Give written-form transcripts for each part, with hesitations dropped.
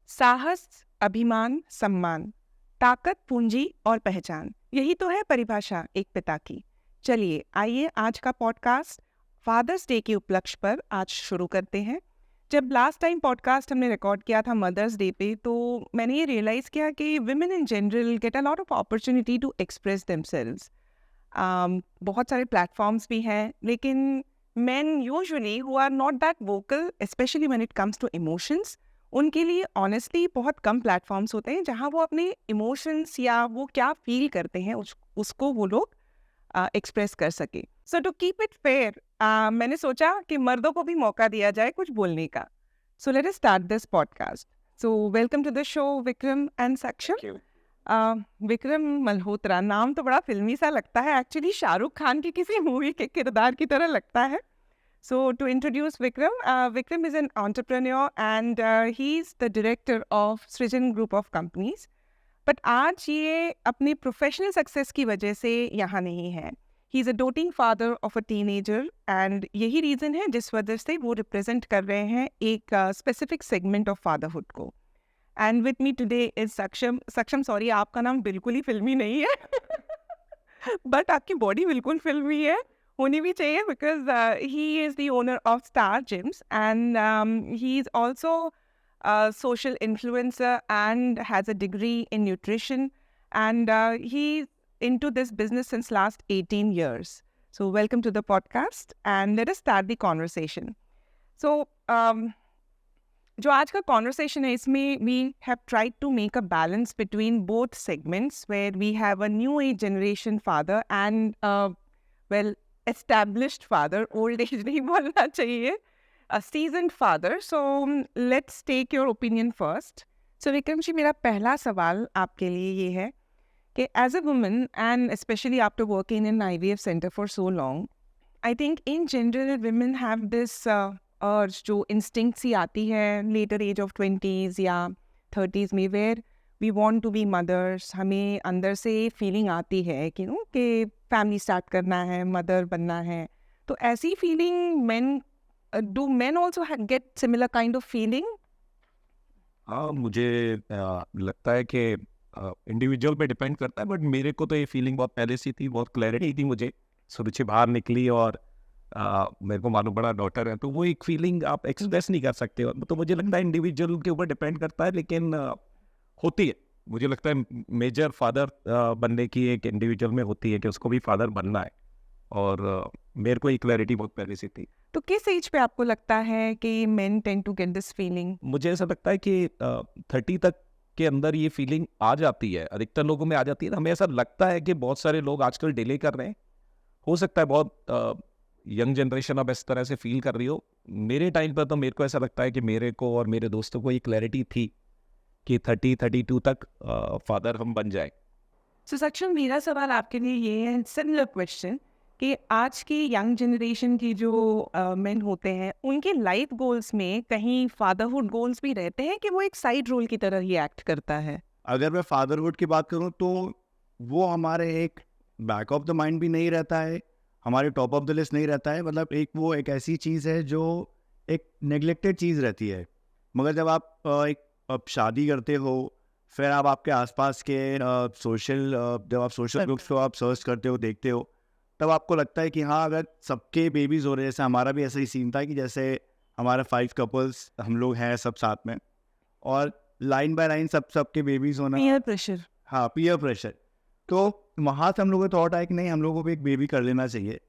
साहस, अभिमान, सम्मान, ताकत, पूंजी और पहचान, यही तो है परिभाषा एक पिता की। चलिए आइए आज का पॉडकास्ट फादर्स डे के उपलक्ष्य पर आज शुरू करते हैं। जब लास्ट टाइम पॉडकास्ट हमने रिकॉर्ड किया था मदर्स डे पे, तो मैंने ये रियलाइज़ किया कि women in general get a lot of opportunity to express themselves. बहुत सारे प्लेटफॉर्म्स भी हैं, लेकिन men usually who are not that vocal, especially when it comes to emotions, उनके लिए ऑनेस्टली बहुत कम प्लेटफॉर्म्स होते हैं जहाँ वो अपने इमोशंस या वो क्या फील करते हैं उसको वो लोग एक्सप्रेस कर सके। सो टू कीप इट फेयर, मैंने सोचा कि मर्दों को भी मौका दिया जाए कुछ बोलने का। So let us start this podcast. So welcome to the show Vikram and Saksham. Vikram Malhotra, नाम तो बड़ा फिल्मी सा लगता है, एक्चुअली शाहरुख खान की किसी मूवी के किरदार की तरह लगता है। So to introduce Vikram, Vikram is an entrepreneur and he's the director of Srijan Group of Companies. But आज ये अपनी प्रोफेशनल सक्सेस की वजह से यहाँ नहीं है। He is a doting father of a teenager and यही रीज़न है जिस वजह से वो रिप्रेजेंट कर रहे हैं एक स्पेसिफिक सेगमेंट ऑफ फादरहुड को। And with me today is सक्षम। सक्षम, सॉरी, आपका नाम बिल्कुल ही फिल्मी नहीं है बट आपकी बॉडी बिल्कुल फिल्मी है, होनी भी चाहिए, because he is the owner of star gyms and he is also social influencer and has a degree in nutrition, and he's into this business since last 18 years. So welcome to the podcast and let us start the conversation. So जो आज का conversation है, इसमें we have tried to make a balance between both segments where we have a new age generation father and well established father, old age नहीं बोलना चाहिए, a seasoned father. So let's take your opinion first. So Vikram ji, मेरा पहला सवाल आपके लिए ये है कि as a woman and especially after working in IVF center for so long, I think in general women have this urge, जो instinct सी आती है later age of 20s या 30s में, where we want to be mothers. हमें अंदर से feeling आती है कि कि फैमिली स्टार्ट करना है, मदर बनना है। तो ऐसी feeling do men also get similar kind of feeling? हाँ, मुझे लगता है कि इंडिविजुअल पे डिपेंड करता है, बट मेरे को तो ये फीलिंग बहुत पहले से थी, बहुत क्लैरिटी थी मुझे। शुरू से बाहर निकली और मेरे को मालूम पड़ा डॉटर है, तो वो एक फीलिंग आप एक्सप्रेस नहीं कर सकते हो। तो मुझे लगता है इंडिविजुअल के ऊपर डिपेंड करता है, लेकिन होती है। मुझे लगता है मेजर फादर बनने की एक इंडिविजुअल में होती है कि उसको भी फादर बनना है, और मेरे को ये क्लैरिटी बहुत पहले से थी। तो किस एज पे आपको लगता है कि men tend to get this feeling? मुझे ऐसा लगता है कि 30 तक के अंदर ये फीलिंग आ जाती है, अधिकतर लोगों में आ जाती है। हमें ऐसा लगता है कि बहुत सारे लोग आजकल डिले कर रहे हैं। हो सकता है बहुत यंग जनरेशन अब इस तरह से फील कर रही हो। मेरे टाइम पर तो मेरे को ऐसा लगता है कि मेरे को और मेरे दोस्तों को ये क्लैरिटी थी कि 30-32 तक फादर हम बन जाए। So सक्षम, मेरा सवाल आपके लिए ये है, सिमिलर क्वेश्चन, कि आज की यंग जनरेशन की जो मेन होते हैं, उनके लाइफ गोल्स में कहीं फादरहुड गोल्स भी रहते हैं कि वो एक साइड रोल की तरह ही एक्ट करता है? अगर मैं फादरहुड की बात करूं तो वो हमारे एक बैक ऑफ द माइंड भी नहीं रहता है, हमारे टॉप ऑफ द लिस्ट नहीं रहता है। मतलब वो एक ऐसी चीज़ है जो एक नेग्लेक्टेड चीज़ रहती है। मगर जब आप अब शादी करते हो, फिर आप आपके आसपास के जब आप सोशल ग्रुप्स को आप सर्च करते हो, देखते हो, तब आपको लगता है कि हाँ, अगर सबके बेबीज़ हो रहे हैं, जैसे हमारा भी ऐसा ही सीन था कि जैसे हमारे 5 कपल्स हम लोग हैं सब साथ में, और लाइन बाय लाइन सबके बेबीज़ होना। Peer pressure. हाँ, पीयर प्रेशर। तो वहाँ से हम लोगों को थॉट आया कि नहीं, हम लोगों को भी एक बेबी कर लेना चाहिए।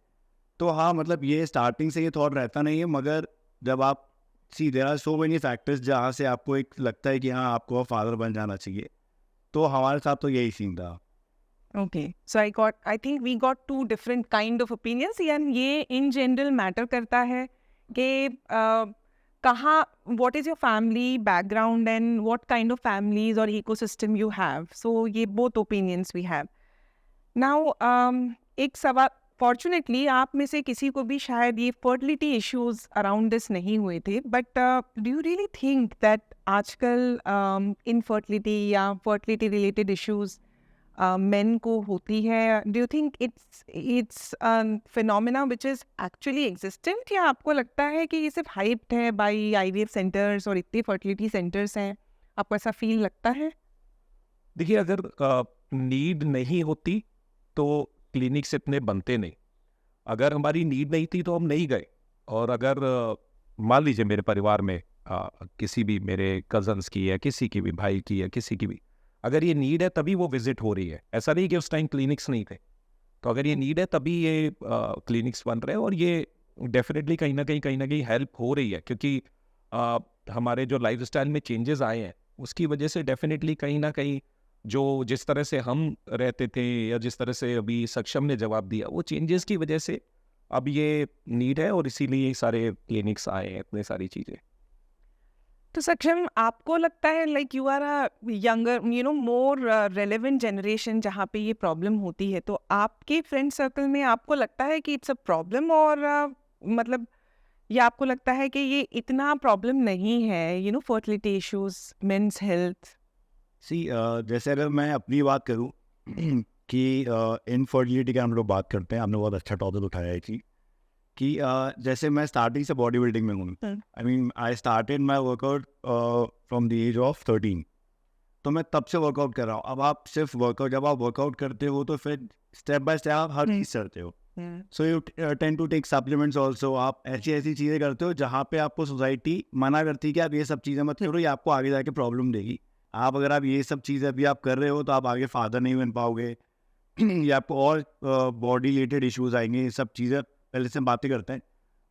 तो हाँ, मतलब ये स्टार्टिंग से ये थॉट रहता नहीं है, मगर जब आप there are so many factors जहाँ से आपको एक लगता है कि हाँ, आपको फादर बन जाना चाहिए। तो हमारे साथ तो यही सीन था। Okay, so I think we got two different kind of opinions, and ये in general matter करता है कि कहाँ, what is your family background and what kind of families or ecosystem you have. So ये both opinions we have. Now एक सवाल, fortunately आप में से किसी को भी शायद ये fertility issues around this नहीं हुए थे, but do you really think that आजकल infertility या fertility related issues men को होती है? Do you think it's a phenomena which is actually existent, या आपको लगता है कि ये सिर्फ hyped है by IVF centers और इतने fertility centers हैं आपको ऐसा फील लगता है? देखिए, अगर नीड नहीं होती तो क्लिनिक्स इतने बनते नहीं। अगर हमारी नीड नहीं थी तो हम नहीं गए। और अगर मान लीजिए मेरे परिवार में किसी भी मेरे कजन्स की या किसी की भी भाई की या किसी की भी अगर ये नीड है तभी वो विजिट हो रही है। ऐसा नहीं कि उस टाइम क्लिनिक्स नहीं थे। तो अगर ये नीड है तभी ये क्लिनिक्स बन रहे हैं और ये डेफिनेटली कहीं ना कहीं हेल्प हो रही है, क्योंकि हमारे जो लाइफस्टाइल में चेंजेस आए हैं उसकी वजह से डेफिनेटली कहीं ना कहीं जो जिस तरह से हम रहते थे या जिस तरह से अभी सक्षम ने जवाब दिया, वो चेंजेस की वजह से अब ये नीड है और इसीलिए ये सारे क्लिनिक्स आए हैं, इतने सारी चीज़ें। तो सक्षम, आपको लगता है like you are a younger more relevant generation जहाँ पे ये प्रॉब्लम होती है, तो आपके फ्रेंड सर्कल में आपको लगता है कि इट्स अ प्रॉब्लम और मतलब या आपको लगता है कि ये इतना प्रॉब्लम नहीं है, फर्टिलिटी इश्यूज, मेंस हेल्थ? सी जैसे अगर मैं अपनी बात करूं कि इनफर्टिलिटी का हम लोग बात करते हैं, हमने बहुत अच्छा टॉपिक उठाया है कि जैसे मैं स्टार्टिंग से बॉडी बिल्डिंग में हूँ। I mean I started my workout from the age of 13। तो मैं तब से वर्कआउट कर रहा हूँ। अब आप सिर्फ वर्कआउट, जब आप वर्कआउट करते हो तो फिर स्टेप बाय स्टेप आप हर चीज़ करते हो। So you tend to take supplements also. आप ऐसी ऐसी चीज़ें करते हो जहाँ पे आपको सोसाइटी मना करती है कि आप ये सब चीज़ें मत करो, ये आपको आगे जाके प्रॉब्लम देगी। अगर आप ये सब चीज़ें अभी आप कर रहे हो तो आप आगे फादर नहीं बन पाओगे या आपको और बॉडी रिलेटेड इश्यूज आएंगे। ये सब चीज़ें पहले से बातें करते हैं।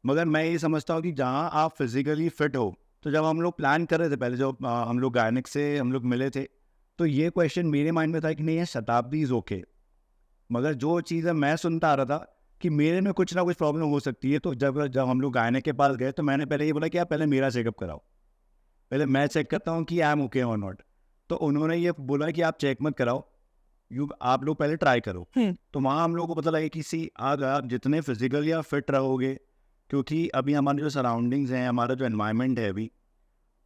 मगर मैं ये समझता हूँ कि जहाँ आप फिजिकली फिट हो, तो जब हम लोग प्लान कर रहे थे पहले, जब हम लोग गायनिक से हम लोग मिले थे, तो ये क्वेश्चन मेरे माइंड में था कि नहीं, ये शताब्दी इज ओके। मगर जो चीज़ें मैं सुनता आ रहा था कि मेरे में कुछ ना कुछ प्रॉब्लम हो सकती है, तो जब जब हम लोग गायनिक के पास गए तो मैंने पहले ये बोला कि आप पहले मेरा चेकअप कराओ, पहले मैं चेक करता हूँ कि आई एम ओके और नॉट। तो उन्होंने ये बोला कि आप चेक मत कराओ, आप लोग पहले ट्राई करो। तो वहाँ हम लोग को पता लगा कि आप जितने फिजिकली आप फिट रहोगे, क्योंकि अभी हमारे जो सराउंडिंग्स हैं, हमारा जो एनवायरनमेंट है अभी,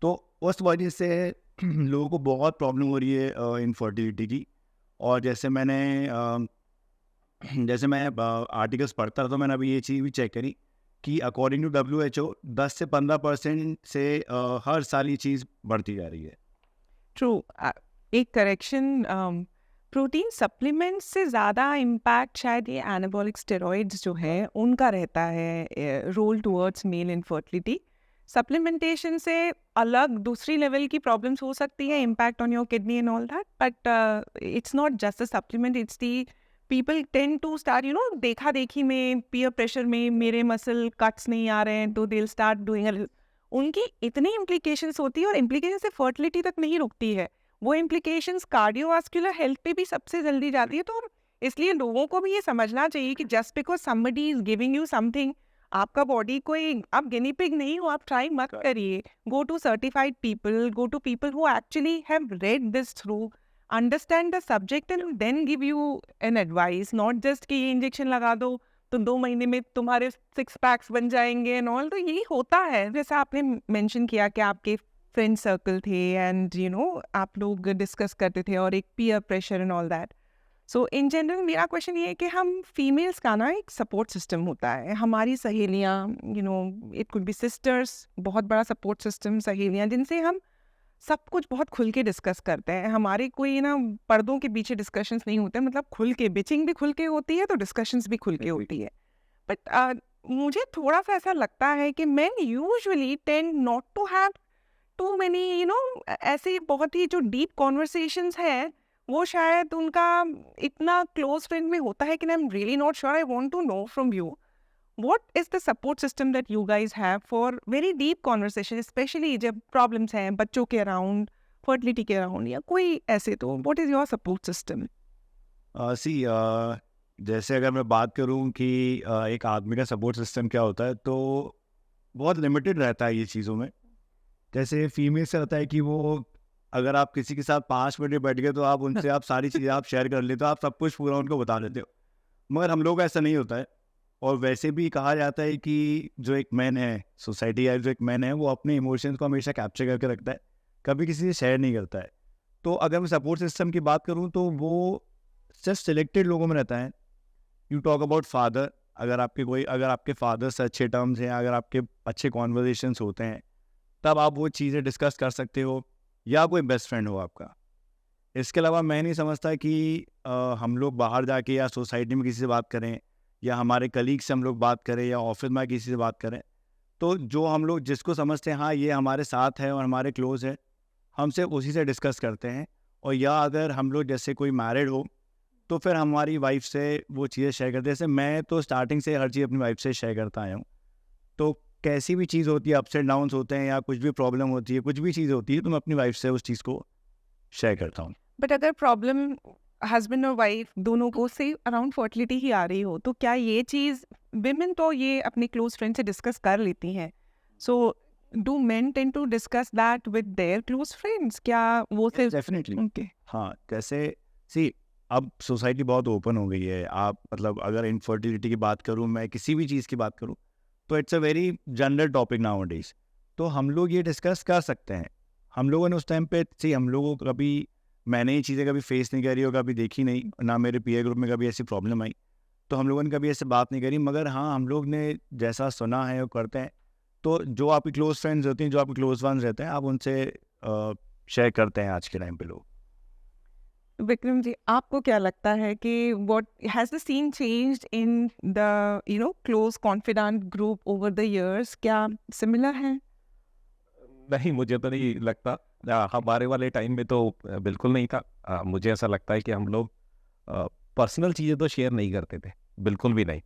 तो उस वजह से लोगों को बहुत प्रॉब्लम हो रही है इनफर्टिलिटी की। और जैसे मैं आर्टिकल्स पढ़ता रहा, तो मैंने अभी ये चीज़ भी चेक करी कि अकॉर्डिंग टू WHO 10 से 15% से हर साल ये चीज़ बढ़ती जा रही है। ट्रू। एक करेक्शन, प्रोटीन सप्लीमेंट्स से ज़्यादा इम्पैक्ट शायद ये एनाबॉलिक स्टेरॉइड्स जो है उनका रहता है role towards male infertility. Supplementation से अलग दूसरी लेवल की प्रॉब्लम्स हो सकती है, impact on your kidney and all that, but it's not just a supplement, it's the people tend to start देखा देखी में, पीयर प्रेशर में, मेरे मसल कट्स नहीं आ रहे हैं तो दे विल स्टार्ट डूइंग। उनकी इतनी इम्प्लीकेशंस होती है और इम्प्लीकेशन से फर्टिलिटी तक नहीं रुकती है, वो इम्प्लीकेशंस कार्डियोवास्कुलर हेल्थ पे भी सबसे जल्दी जाती है। तो इसलिए लोगों को भी ये समझना चाहिए कि just because somebody is giving you something, आपका बॉडी कोई, आप गिनी पिग नहीं हो, आप ट्राई मत करिए। Go to certified people, go to people who actually have read this through, understand the subject and then give you an advice, not just कि ये इंजेक्शन लगा दो तो 2 महीने में तुम्हारे 6 पैक्स बन जाएंगे एंड ऑल। तो यही होता है। जैसा आपने मेंशन किया कि आपके फ्रेंड सर्कल थे एंड आप लोग डिस्कस करते थे और एक peer pressure and all that. So in general मेरा क्वेश्चन ये है कि हम फीमेल्स का ना एक सपोर्ट सिस्टम होता है, हमारी सहेलियाँ, इट कुड बी सिस्टर्स, बहुत बड़ा सपोर्ट सिस्टम, सहेलियाँ जिनसे हम सब कुछ बहुत खुल के डिस्कस करते हैं। हमारे कोई पर्दों के पीछे डिस्कशंस नहीं होते, मतलब खुल के, बिचिंग भी खुल के होती है तो डिस्कशंस भी खुल के होती है। बट मुझे थोड़ा सा ऐसा लगता है कि men usually tend not to have too many ऐसे बहुत ही जो डीप कॉन्वर्सेशंस हैं, वो शायद उनका इतना क्लोज फ्रेंड में होता है कि I am really not sure, I want to know from you what is the support system that you guys have for very deep conversation, especially जब problems हैं बच्चों के around, fertility के around या कोई ऐसे, तो what is your support system? जैसे अगर मैं बात करूं कि एक आदमी का सपोर्ट सिस्टम क्या होता है, तो बहुत लिमिटेड रहता है ये चीज़ों में। जैसे फीमेल से रहता है कि वो, अगर आप किसी के साथ 5 मिनट बैठ गए तो आप उनसे आप सारी चीज़ें आप शेयर कर लेते हो, आप सब कुछ पूरा उनको बता देते हो। मगर हम लोग ऐसा नहीं होता है। और वैसे भी कहा जाता है कि जो एक मैन है, सोसाइटी या जो एक मैन है, वो अपने इमोशंस को हमेशा कैप्चर करके रखता है, कभी किसी से शेयर नहीं करता है। तो अगर मैं सपोर्ट सिस्टम की बात करूं तो वो सिर्फ सिलेक्टेड लोगों में रहता है। यू टॉक अबाउट फादर, अगर आपके फादर से अच्छे टर्म्स हैं, अगर आपके अच्छे कॉन्वर्जेशंस होते हैं, तब आप वो चीज़ें डिस्कस कर सकते हो। या कोई बेस्ट फ्रेंड हो आपका। इसके अलावा मैं नहीं समझता कि हम लोग बाहर जाके या सोसाइटी में किसी से बात करें या हमारे कलीग से हम लोग बात करें या ऑफिस में किसी से बात करें, तो जो हम लोग जिसको समझते हैं हाँ ये हमारे साथ है और हमारे क्लोज है, हम सिर्फ उसी से डिस्कस करते हैं। और या अगर हम लोग जैसे कोई मैरिड हो तो फिर हमारी वाइफ से वो चीज़ें शेयर करते हैं। जैसे मैं तो स्टार्टिंग से हर चीज़ अपनी वाइफ से शेयर करता आया हूँ, तो कैसी भी चीज़ होती है, अप्स एंड डाउन्स होते हैं या कुछ भी प्रॉब्लम होती है, कुछ भी चीज़ होती है, तो मैं अपनी वाइफ से उस चीज़ को शेयर करता हूँ। बट अगर प्रॉब्लम हस्बैंड और वाइफ दोनों को से अराउंड फर्टिलिटी ही आ रही हो, तो क्या ये चीज़ विमेन तो ये अपने क्लोज फ्रेंड से डिस्कस कर लेती हैं, so do men tend to discuss that with their close friends? क्या वो सिर्फ डेफिनेटली। ओके हाँ, जैसे सी अब सोसाइटी बहुत ओपन हो गई है। आप मतलब अगर इनफर्टिलिटी की बात करूँ, मैं किसी भी चीज़ की बात करूँ, तो it's a very general topic nowadays. तो हम लोग ये डिस्कस कर सकते हैं। हम लोगों ने उस टाइम पे हम लोगों को कभी, मैंने ये चीज़ें कभी फेस नहीं करी और कभी देखी नहीं, ना मेरे पीयर ग्रुप में कभी ऐसी प्रॉब्लम आई, तो हम लोगों ने कभी ऐसे बात नहीं करी। मगर हाँ, हम लोग ने जैसा सुना है वो करते हैं। तो जो आपकी क्लोज फ्रेंड्स होती हैं, जो आपके क्लोज वंस रहते हैं, आप उनसे शेयर करते हैं आज के टाइम पे लोग। विक्रम जी, आपको क्या लगता है कि what has the scene changed in the close confident group over the years? क्या सिमिलर है? नहीं, मुझे तो नहीं लगता। हमारे वाले टाइम में तो बिल्कुल नहीं था। मुझे ऐसा लगता है कि हम लोग पर्सनल चीज़ें तो शेयर नहीं करते थे, बिल्कुल भी नहीं।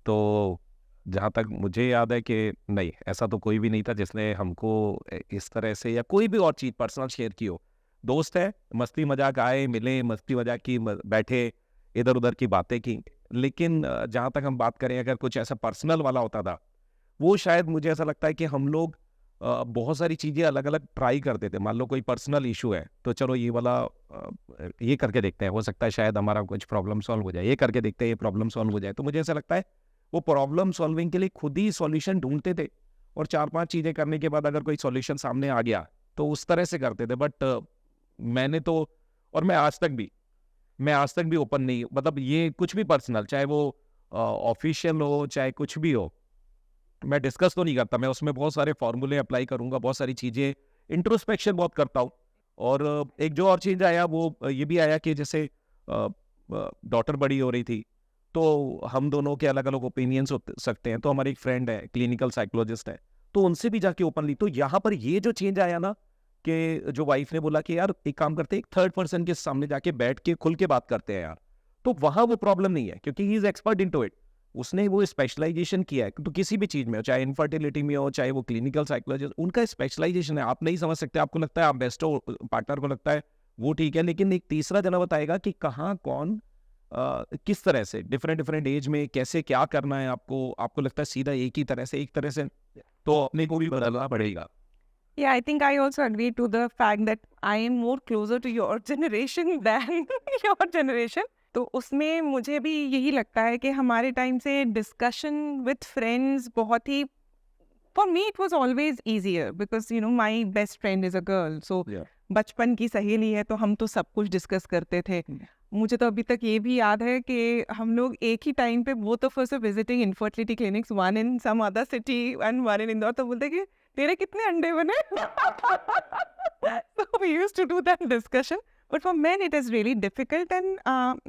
तो जहाँ तक मुझे याद है कि नहीं, ऐसा तो कोई भी नहीं था जिसने हमको इस तरह से या कोई भी और चीज़ पर्सनल शेयर की हो। दोस्त है, मस्ती मजाक आए मिले, मस्ती मजाक की, बैठे, इधर उधर की बातें की। लेकिन जहाँ तक हम बात करें, अगर कुछ ऐसा पर्सनल वाला होता था, वो शायद मुझे ऐसा लगता है कि हम लोग बहुत सारी चीज़ें अलग अलग ट्राई करते थे। मान लो कोई पर्सनल इशू है, तो चलो ये वाला ये करके देखते हैं, हो सकता है शायद हमारा कुछ प्रॉब्लम सॉल्व हो जाए। ये करके देखते हैं, ये प्रॉब्लम सॉल्व हो जाए। तो मुझे ऐसा लगता है वो प्रॉब्लम सॉल्विंग के लिए खुद ही सॉल्यूशन ढूंढते थे, और 4-5 चीज़ें करने के बाद अगर कोई सॉल्यूशन सामने आ गया तो उस तरह से करते थे। बट मैंने तो, और मैं आज तक भी ओपन नहीं, मतलब ये कुछ भी पर्सनल, चाहे वो ऑफिशियल हो चाहे कुछ भी हो, मैं डिस्कस तो नहीं करता। मैं उसमें बहुत सारे फॉर्मूले अप्लाई करूंगा, बहुत सारी चीज़ें, इंट्रोस्पेक्शन बहुत करता हूँ। और एक जो और चीज़ आया वो ये भी आया कि जैसे डॉटर बड़ी हो रही थी, तो हम दोनों के अलग अलग ओपिनियंस हो सकते हैं। तो हमारी एक फ्रेंड है, क्लिनिकल साइकोलॉजिस्ट है, तो उनसे भी जाके ओपनली, तो यहाँ पर ये जो चेंज आया ना, कि जो वाइफ ने बोला कि यार एक काम करते हैं, एक थर्ड पर्सन के सामने जाके बैठ के खुल के बात करते हैं यार, तो वहाँ वो प्रॉब्लम नहीं है, क्योंकि he is expert into it. उसने वो स्पेशलाइजेशन किया है, तो किसी भी चीज़ में हो, चाहे इनफर्टिलिटी में हो, चाहे वो क्लिनिकल साइकोलॉजिस्ट, उनका स्पेशलाइजेशन है। आप नहीं समझ सकते, आपको लगता है आप बेस्ट हो, पार्टनर को लगता है वो ठीक है, लेकिन एक तीसरा जना बताएगा कि कहाँ कौन किस तरह से डिफरेंट एज में कैसे क्या करना है आपको लगता है सीधा एक ही तरह से, तो अपने को भी बदलना पड़ेगा। Yeah, I think I also agree to the fact that I am more closer to your generation than your generation. तो उसमें मुझे भी यही लगता है कि हमारे टाइम से डिस्कशन विद फ्रेंड्स बहुत ही, for me it was always easier because my best friend is a girl, so Yeah. बचपन की सहेली है तो हम तो सब कुछ डिस्कस करते थे। मुझे तो अभी तक ये भी याद है कि हम लोग एक ही टाइम पे both of us are visiting infertility clinics, one in some other city and one in Indore, तो बोलते कि तेरे कितने अंडे बने? So we used to do that discussion, but for men it is really difficult, and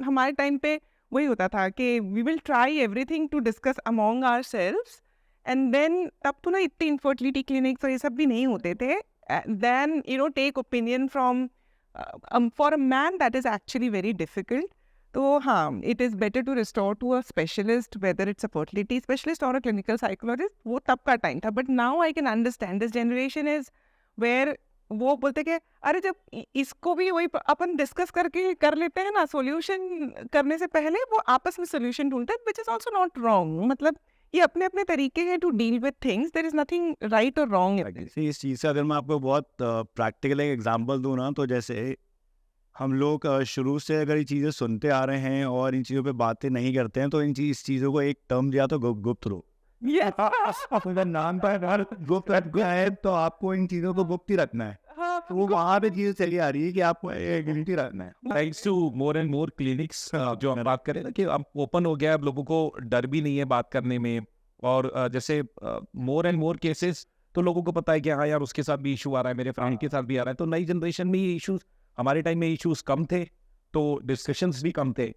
हमारे time पे वही होता था कि we will try everything to discuss among ourselves, and then तब तो ना इतनी infertility clinics और ये सब भी नहीं होते थे। Then take opinion from for a man that is actually very difficult. तो हाँ, it is better to restore to a specialist, whether it's a fertility specialist or a clinical psychologist. वो तब का टाइम था, but now I can understand this generation is where वो बोलते कि अरे जब इसको भी वही अपन डिस्कस करके कर लेते हैं ना, सॉल्यूशन करने से पहले वो आपस में सॉल्यूशन ढूंढते हैं, which is also not wrong. मतलब ये अपने अपने तरीके हैं to deal with things, there is nothing right और रॉन्ग। इस चीज़ से अगर मैं आपको बहुत प्रैक्टिकल एक एग्जांपल दूँ ना, तो जैसे हम लोग शुरू से अगर ये चीज़ें सुनते आ रहे हैं और इन चीज़ों पे बातें नहीं करते हैं, तो इस चीज़ों को एक टर्म दिया तो गुप्त रोग। अगर नाम पर गुप्त रखना है तो आपको इन चीज़ों को गुप्त ही रखना है। तो वो वहाँ पे चीज़ चली आ रही है कि आपको गिनती रखना है। Thanks to more and more clinics, जो हम बात करें ना कि अब ओपन हो गया, अब लोगों को डर भी नहीं है बात करने में, और जैसे मोर एंड मोर केसेस तो लोगों को पता है कि हाँ यार उसके साथ भी इशू आ रहा है, मेरे फ्रेंड के साथ भी आ रहा है। तो नई जनरेशन में ये इश्यूज, हमारे टाइम में इश्यूज कम थे तो डिस्कशंस भी कम थे।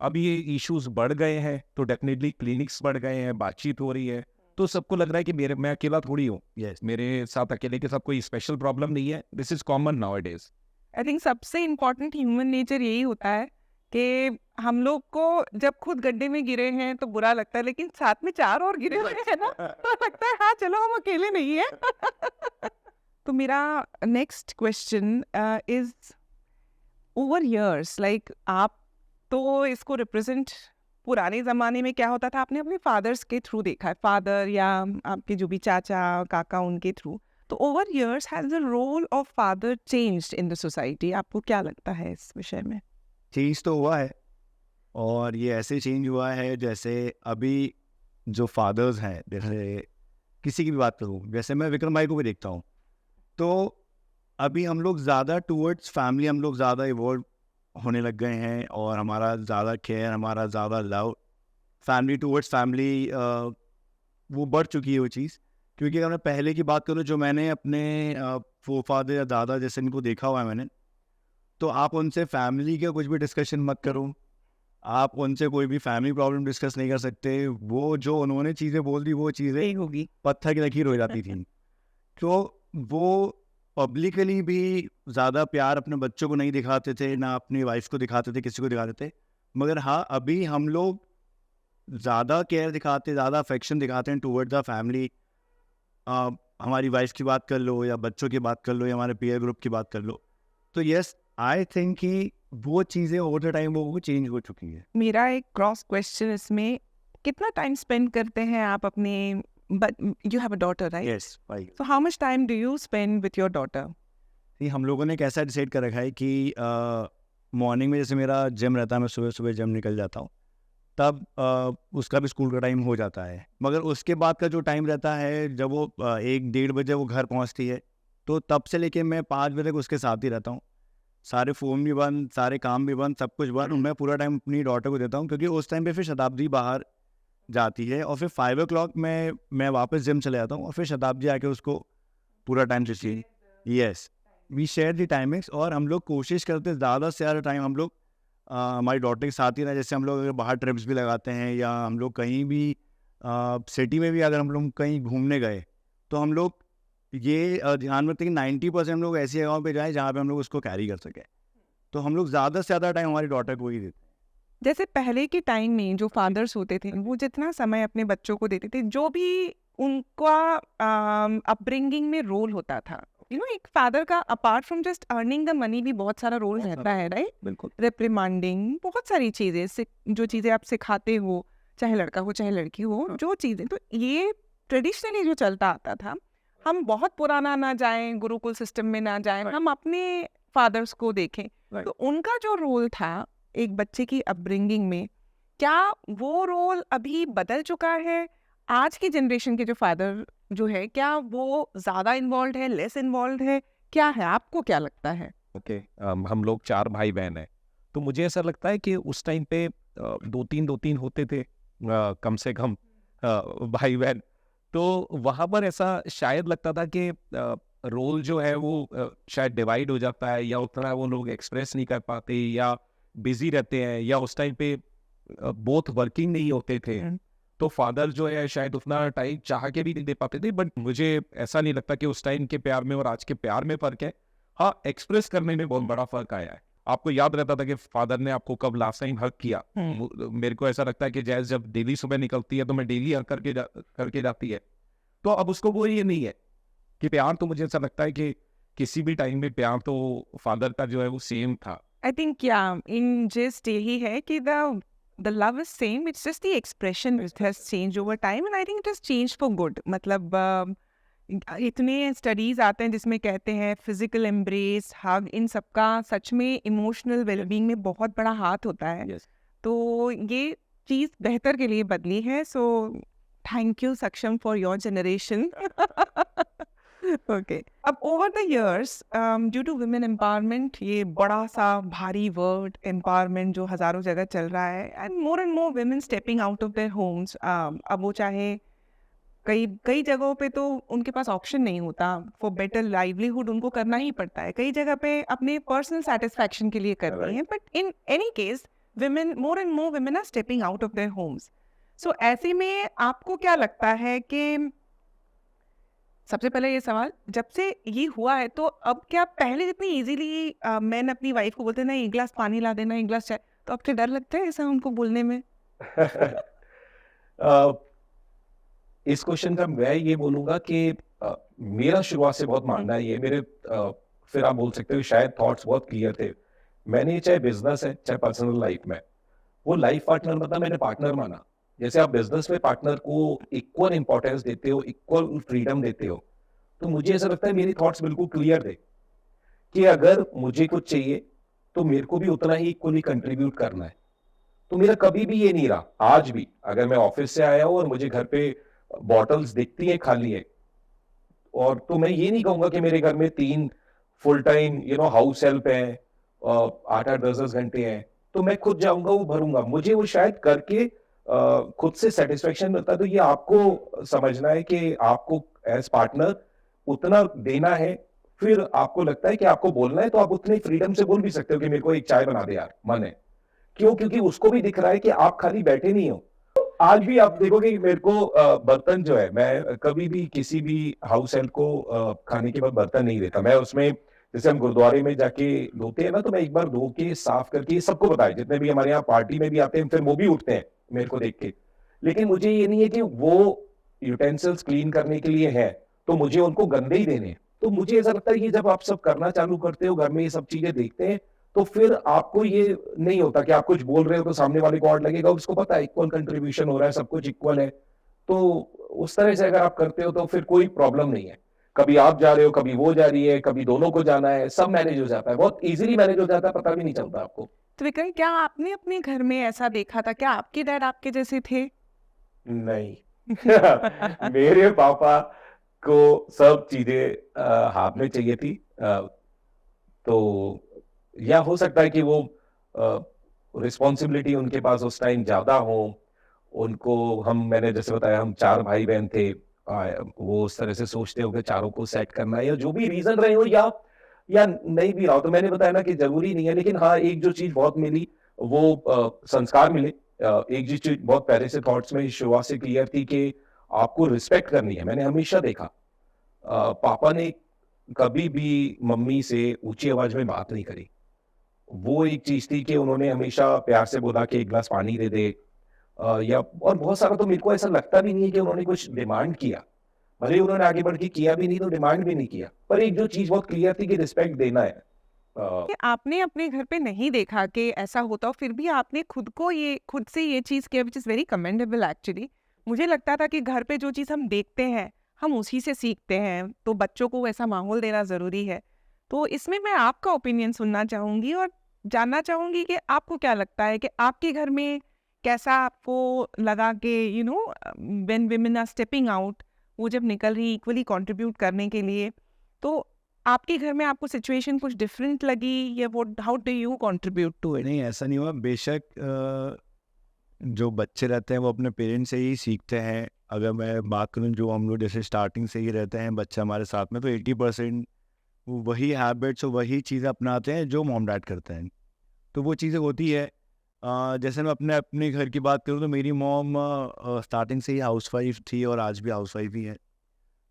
अब ये इश्यूज बढ़ गए हैं तो डेफिनेटली क्लिनिक्स बढ़ गए हैं, बातचीत हो रही है, तो सबको लग रहा है कि मैं अकेला थोड़ी हूँ, यस मेरे साथ अकेले के साथ कोई स्पेशल प्रॉब्लम नहीं है। This is common now days. I think सबसे इम्पोर्टेंट ह्यूमन नेचर यही होता है कि हम लोग को जब खुद गड्ढे में गिरे हैं तो बुरा लगता है, लेकिन साथ में 4 और गिरे हुए हैं ना तो लगता है हाँ चलो हम अकेले नहीं हैं। तो मेरा next question is over years, like आप तो इसको रिप्रेजेंट, पुराने ज़माने में क्या होता था आपने अपने फादर्स के थ्रू देखा है, फादर या आपके जो भी चाचा काका उनके थ्रू, तो over years has the role of father changed in the society? आपको क्या लगता है इस विषय में? चेंज तो हुआ है, और ये ऐसे चेंज हुआ है जैसे अभी जो फादर्स हैं, जैसे किसी की भी बात करूँ, जैसे मैं विक्रम भाई को भी देखता हूँ, तो अभी हम लोग ज़्यादा टूवर्ड्स फैमिली, हम लोग ज़्यादा इवॉल्व होने लग गए हैं, और हमारा ज़्यादा केयर, हमारा ज़्यादा लव फैमिली टूवर्ड्स फैमिली वो बढ़ चुकी है वो चीज़। क्योंकि अगर मैं पहले की बात करूँ, जो मैंने अपने फादर या दादा जैसे इनको देखा हुआ है मैंने, तो आप उनसे फैमिली का कुछ भी डिस्कशन मत करो, आप उनसे कोई भी फैमिली प्रॉब्लम डिस्कस नहीं कर सकते। वो जो उन्होंने चीज़ें बोल दी वो चीज़ें यही होगी। पत्थर की लकीर हो जाती थी। तो वो पब्लिकली भी ज़्यादा प्यार अपने बच्चों को नहीं दिखाते थे, ना अपनी वाइफ को दिखाते थे, किसी को दिखाते थे। मगर हाँ, अभी हम लोग ज़्यादा केयर दिखाते, ज़्यादा अफेक्शन दिखाते हैं टूवर्ड द फैमिली। हमारी वाइफ की बात कर लो, या बच्चों की बात कर लो, या हमारे पीयर ग्रुप की बात कर लो। तो यस, आई थिंक कि वो चीज़ें ओवर द टाइम वो चेंज हो चुकी है। मेरा एक क्रॉस क्वेश्चन इसमें, कितना टाइम स्पेंड करते हैं आप अपने, but you have a daughter right, yes भाई, so how much time do you spend with your daughter? हम लोगों ने कैसा डिसाइड कर रखा है कि मॉर्निंग में जैसे मेरा जिम रहता है, मैं सुबह सुबह जिम निकल जाता हूँ, तब उसका भी स्कूल का टाइम हो जाता है। मगर उसके बाद का जो टाइम रहता है, जब वो 1-1:30 बजे वो घर पहुँचती है, तो तब से लेके मैं 5 बजे तक उसके साथ ही रहता हूँ। सारे फ़ोन भी बंद, सारे काम भी बंद, सब कुछ बंद। मैं पूरा टाइम अपनी डॉटर को देता हूँ, क्योंकि उस टाइम पे फिर शताब्दी बाहर जाती है, और फिर 5 o'clock मैं वापस जिम चले जाता हूँ, और फिर शताब्दी आके उसको पूरा टाइम चाहिए। Yes, we share the timings, और हम लोग कोशिश करते हैं ज़्यादा से ज़्यादा टाइम हम लोग हमारी डॉटर के साथ ही रहे। जैसे हम लोग अगर बाहर ट्रिप्स भी लगाते हैं, या हम लोग कहीं भी सिटी में भी अगर हम लोग कहीं घूमने गए, तो हम लोग ये ध्यान रखते हैं कि 90% हम लोग ऐसी जगहों पे जाएँ जहाँ पे हम लोग उसको कैरी कर सकें। तो हम लोग ज़्यादा से ज़्यादा टाइम हमारी डॉटर को ही देते हैं। जैसे पहले के टाइम में जो फादर्स होते थे वो जितना समय अपने बच्चों को देते थे, जो भी उनका अपब्रिंगिंग में रोल होता था, यू नो, एक फादर का apart from just earning the money भी बहुत सारा रोल रहता है राइट, बिल्कुल। रिप्रिमांडिंग, बहुत सारी चीज़ें, जो चीज़ें आप सिखाते हो, चाहे लड़का हो चाहे लड़की हो, जो चीज़ें, तो ये ट्रेडिशनली जो चलता आता था, हम बहुत पुराना ना जाएं, गुरुकुल सिस्टम में ना जाएं, हम अपने फादर्स को देखें, तो उनका जो रोल था एक बच्चे की अपब्रिंगिंग में, क्या वो रोल अभी बदल चुका है? आज की जनरेशन के जो फादर जो है, क्या वो ज़्यादा इन्वॉल्व है, लेस इन्वॉल्व है, क्या है, आपको क्या लगता है? ओके, हम लोग 4 भाई बहन हैं, तो मुझे ऐसा लगता है कि उस टाइम पे 2-3 होते थे कम से कम भाई बहन। तो वहाँ पर ऐसा शायद लगता था कि रोल जो है वो शायद डिवाइड हो जाता है, या उतना वो लोग एक्सप्रेस नहीं कर पाते, या बिजी रहते हैं, या उस टाइम पे बोथ वर्किंग नहीं होते थे, तो फादर जो है शायद उतना टाइम चाह के भी नहीं दे पाते थे। बट मुझे ऐसा नहीं लगता कि उस टाइम के प्यार में और आज के प्यार में फ़र्क है। हाँ, एक्सप्रेस करने में बहुत बड़ा फ़र्क आया है। आपको याद रहता था कि फादर ने आपको कब लास्ट टाइम हग किया। मेरे को ऐसा लगता है कि जैसे जब डेली सुबह निकलती है तो मैं डेली हग करके जाती है। तो अब उसको वो ये नहीं है कि प्यार, तो मुझे ऐसा लगता है कि किसी भी टाइम में प्यार तो फादर का जो है वो सेम था। आई थिंक इन जस्ट यही है कि the love is same, it's just the expression it has change over time, and I think it has change for good. मतलब इतने स्टडीज आते हैं जिसमें कहते हैं फिजिकल एम्ब्रेस, हग, इन सबका सच में इमोशनल वेलबींग में बहुत बड़ा हाथ होता है। Yes. तो ये चीज़ बेहतर के लिए बदली है, so thank you Saksham for your generation. Okay, अब over the years due to women empowerment, ये बड़ा सा भारी वर्ड एम्पावरमेंट जो हजारों जगह चल रहा है, and more women stepping out of their homes, अब वो चाहे कई कई जगहों पे तो उनके पास ऑप्शन नहीं होता, फॉर बेटर लाइवलीहुड उनको करना ही पड़ता है, कई जगह पे अपने पर्सनल सेटिस्फैक्शन के लिए कर रही हैं, but in any case women, more and more women are stepping out of their homes. So ऐसे में आपको क्या लगता है कि सबसे पहले ये सवाल, जब से ये हुआ है तो अब क्या पहले जितनी इजीली मैन अपनी वाइफ को बोलते ना एक गिलास पानी ला देना, एक गिलास चाय, तो अब क्या डर लगता है ऐसा उनको बोलने में? अ, इस क्वेश्चन का मैं ये बोलूंगा कि मेरा शुरुआत से बहुत मानना है ये मेरे फिर आप बोल सकते हो शायद थॉट्स बहुत क्लियर थे। मैंने चाहे बिजनेस है चाहे पर्सनल लाइफ में वो लाइफ पार्टनर मतलब मैंने पार्टनर माना। जैसे आप बिजनेस में पार्टनर को इक्वल इंपॉर्टेंस देते हो, इक्वल फ्रीडम देते हो, तो मुझे ऐसा लगता है मेरी थॉट्स बिल्कुल क्लियर थे कि अगर मुझे कुछ चाहिए तो मेरे को भी उतना ही इक्वली कंट्रीब्यूट करना है। तो मेरा कभी भी ये नहीं रहा, आज भी अगर मैं ऑफिस से आया हूं और मुझे घर पे बॉटल्स दिखती हैं खाली है, और तो मैं ये नहीं कहूंगा कि मेरे घर में 3 फुल टाइम हाउस हेल्प है, 8-8 10 घंटे हैं, तो मैं खुद जाऊंगा वो भरूंगा, मुझे वो शायद करके खुद से सेटिस्फेक्शन मिलता है। तो ये आपको समझना है कि आपको एज पार्टनर उतना देना है, फिर आपको लगता है कि आपको बोलना है तो आप उतनी फ्रीडम से बोल भी सकते हो कि मेरे को एक चाय बना दे यार, मन है। क्यों? क्योंकि उसको भी दिख रहा है कि आप खाली बैठे नहीं हो। आज भी आप देखोगे कि मेरे को बर्तन जो है, मैं कभी भी किसी भी हाउस हेल्प को खाने के बाद बर्तन नहीं देता। मैं उसमें जैसे हम गुरुद्वारे में जाके धोते हैं ना, तो मैं एक बार धो के साफ करके सबको बताया, जितने भी हमारे यहाँ पार्टी में भी आते हैं फिर वो भी उठते हैं मेरे को देख के। लेकिन मुझे ये नहीं है कि वो यूटेंसिल्स क्लीन करने के लिए है तो मुझे उनको गंदे ही देने हैं। तो मुझे ऐसा लगता है कि जब आप सब करना चालू करते हो, घर में ये सब चीजें देखते हैं, तो फिर आपको ये नहीं होता कि आप कुछ बोल रहे हो तो सामने वाले को ऑड लगेगा, उसको पता है इक्वल कंट्रीब्यूशन हो रहा है, सब कुछ इक्वल है। तो उस तरह से अगर आप करते हो तो फिर कोई प्रॉब्लम नहीं है। कभी आप जा रहे हो, कभी वो जा रही है, कभी दोनों को जाना है, सब मैनेज हो जाता है, बहुत इजीली मैनेज हो जाता है, पता भी नहीं चलता आपको। तो विक्रम, क्या आपने अपने घर में ऐसा देखा था, क्या आपके डैड आपके जैसे थे? नहीं। मेरे पापा को सब चीजें हाथ में चाहिए थी। तो या हो सकता है कि वो रिस्पॉन्सिबिलिटी उनके पास उस टाइम ज्यादा हो, उनको मैंने जैसे बताया हम 4 भाई बहन थे, वो उस तरह से सोचते हो कि चारों को सेट करना है, या जो भी रीजन रहे हो, या नहीं भी रहा हो, तो मैंने बताया ना कि जरूरी नहीं है। लेकिन हाँ, एक जो चीज बहुत मिली वो संस्कार मिले। एक जी चीज बहुत पहले से थॉट्स में शुरुआत से क्लियर थी कि आपको रिस्पेक्ट करनी है। मैंने हमेशा देखा पापा ने कभी भी मम्मी से ऊंची आवाज में बात नहीं करी। वो एक चीज थी कि उन्होंने हमेशा प्यार से बोला कि एक गिलास पानी दे दे, या और बहुत सारा तो मेरे को ऐसा लगता भी नहीं है कि उन्होंने कुछ डिमांड किया। भले ही उन्होंने आगे बढ़ के किया भी नहीं तो डिमांड भी नहीं किया, पर एक जो चीज बहुत क्लियर थी कि रिस्पेक्ट देना है। कि आपने अपने घर पे नहीं देखा कि ऐसा होता हो, फिर भी आपने खुद से ये चीज़ किया, which is very commendable actually. मुझे लगता था कि घर पे जो चीज़ हम देखते हैं हम उसी से सीखते हैं, तो बच्चों को वैसा माहौल देना ज़रूरी है। तो इसमें मैं आपका ओपिनियन सुनना चाहूँगी और जानना चाहूँगी कि आपको क्या लगता है कि आपके घर में कैसा आपको लगा कि when women are stepping out, वो जब निकल रही इक्वली कंट्रीब्यूट करने के लिए, तो आपके घर में आपको सिचुएशन कुछ डिफरेंट लगी, या वो how do you contribute to it? नहीं, ऐसा नहीं हुआ। बेशक जो बच्चे रहते हैं वो अपने पेरेंट्स से ही सीखते हैं। अगर मैं बात करूं, जो हम लोग जैसे स्टार्टिंग से ही रहते हैं बच्चा हमारे साथ में, तो 80% वो वही हैबिट्स और वही चीज़ें अपनाते हैं जो मॉम डैड करते हैं। तो वो चीज़ें होती है। जैसे मैं अपने घर की बात करूं तो मेरी मॉम स्टार्टिंग से ही हाउसवाइफ थी और आज भी हाउसवाइफ ही है।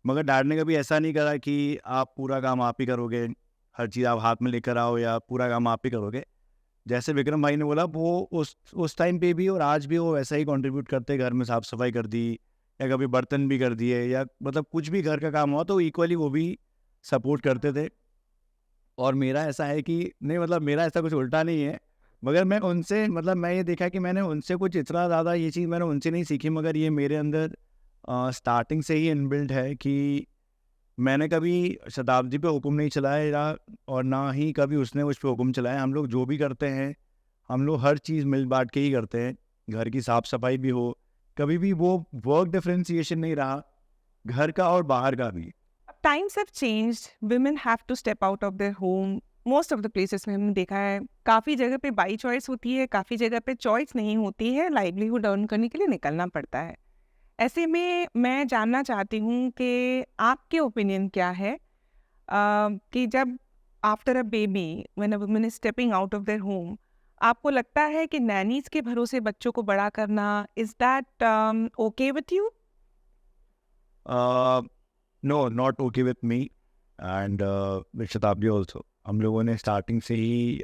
मगर डैड ने कभी ऐसा नहीं करा कि आप पूरा काम आप ही करोगे, हर चीज़ आप हाथ में लेकर आओ या पूरा काम आप ही करोगे। जैसे विक्रम भाई ने बोला, वो उस टाइम पे भी और आज भी वो वैसा ही कंट्रीब्यूट करते। घर में साफ़ सफाई कर दी या कभी बर्तन भी कर दिए या मतलब कुछ भी घर का काम हुआ तो इक्वली वो भी सपोर्ट करते थे। और मेरा ऐसा है कि नहीं, मतलब मेरा ऐसा कुछ उल्टा नहीं है, मगर मैं उनसे मतलब मैं ये देखा कि मैंने उनसे कुछ इतना ज़्यादा ये चीज़ मैंने उनसे नहीं सीखी, मगर ये मेरे अंदर स्टार्टिंग से ही इनबिल्ट है कि मैंने कभी शताब्दी पे हुक्म नहीं चलाया और ना ही कभी उसने उस पर हुक्म चलाया। हम लोग जो भी करते हैं हम लोग हर चीज़ मिल बांट के ही करते हैं। घर की साफ़ सफाई भी हो, कभी भी वो वर्क डिफरेंशिएशन नहीं रहा, घर का और बाहर का भी। Times have changed, women have to step out of their home. Most of the places में हमने देखा है काफ़ी जगह पे बाई चॉइस होती है, काफ़ी जगह पे चॉइस नहीं होती है, लाइवलीहुड अर्न करने के लिए निकलना पड़ता है। ऐसे में मैं जानना चाहती हूँ कि आपके ओपिनियन क्या है कि जब after a baby when a woman is stepping out of their home, आपको लगता है कि नैनीज के भरोसे बच्चों को बड़ा करना, is that okay with you? No, not okay with me and with Shatabdi also. हम लोगों ने स्टार्टिंग से ही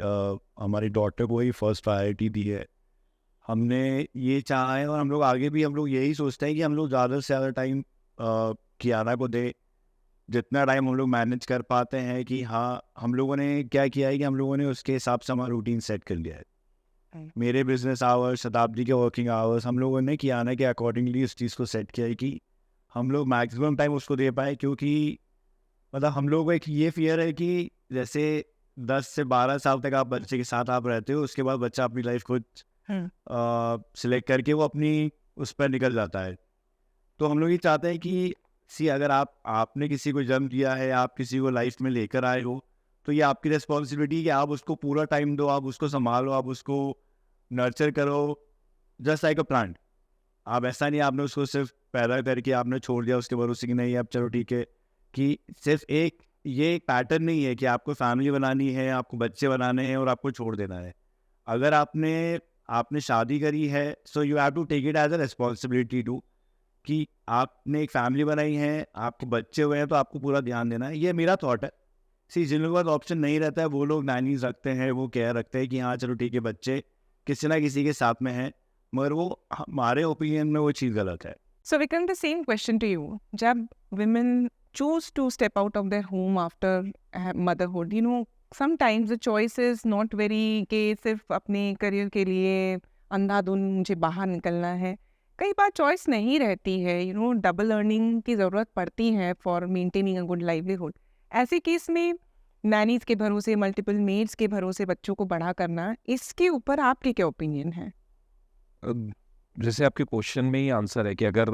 हमारी डॉटर को ही फर्स्ट प्रायोरिटी दी है। हमने ये चाहा है और हम लोग आगे भी हम लोग यही सोचते हैं कि हम लोग ज़्यादा से ज़्यादा टाइम कियाना को दें, जितना टाइम हम लोग मैनेज कर पाते हैं। कि हाँ, हम लोगों ने क्या किया है कि हम लोगों ने उसके हिसाब से हमारा रूटीन सेट कर लिया है। मेरे बिजनेस आवर्स, शताब्दी के वर्किंग आवर्स, हम लोगों ने कियाना के अकॉर्डिंगली उस चीज़ को सेट किया है कि हम लोग मैक्सिमम टाइम उसको दे पाए। क्योंकि मतलब हम लोगों को एक ये फियर है कि जैसे 10 से 12 साल तक आप बच्चे के साथ आप रहते हो, उसके बाद बच्चा अपनी लाइफ को सिलेक्ट करके वो अपनी उस पर निकल जाता है। तो हम लोग ये चाहते हैं कि अगर आपने किसी को जन्म दिया है, आप किसी को लाइफ में लेकर आए हो, तो ये आपकी रिस्पॉन्सिबिलिटी है कि आप उसको पूरा टाइम दो, आप उसको संभालो, आप उसको नर्चर करो, जस्ट लाइक अ प्लांट। आप ऐसा नहीं आपने उसको सिर्फ पैदा करके आपने छोड़ दिया उसके भरोसे कि नहीं अब चलो ठीक है। कि सिर्फ ये एक पैटर्न नहीं है कि आपको फैमिली बनानी है, आपको बच्चे बनाने हैं और आपको छोड़ देना है। अगर आपने शादी करी है, so you have to take it as a responsibility too, कि आपने एक फैमिली बनाई है, आपको बच्चे हुए हैं, तो आपको पूरा ध्यान देना है। ये मेरा थॉट है। जिन लोगों के पास ऑप्शन नहीं रहता है वो लोग नैनीज रखते हैं, वो केयर रखते हैं कि हाँ चलो ठीक है बच्चे किसी ना किसी के साथ में हैं, मगर वो हमारे ओपिनियन में वो चीज़ गलत है। So Vikram, the same question to you. जब women choose to step out of their home after motherhood, you know, sometimes the choice is not very कि सिर्फ अपने करियर के लिए अंधाधुन मुझे बाहर निकलना है। कई बार चॉइस नहीं रहती है, यू नो, डबल अर्निंग की ज़रूरत पड़ती है for maintaining a good livelihood. ऐसे केस में नैनीज के भरोसे, मल्टीपल मेड्स के भरोसे बच्चों को बड़ा करना, इसके ऊपर आपके क्या ओपिनियन है? जैसे आपके क्वेश्चन में ही आंसर है कि अगर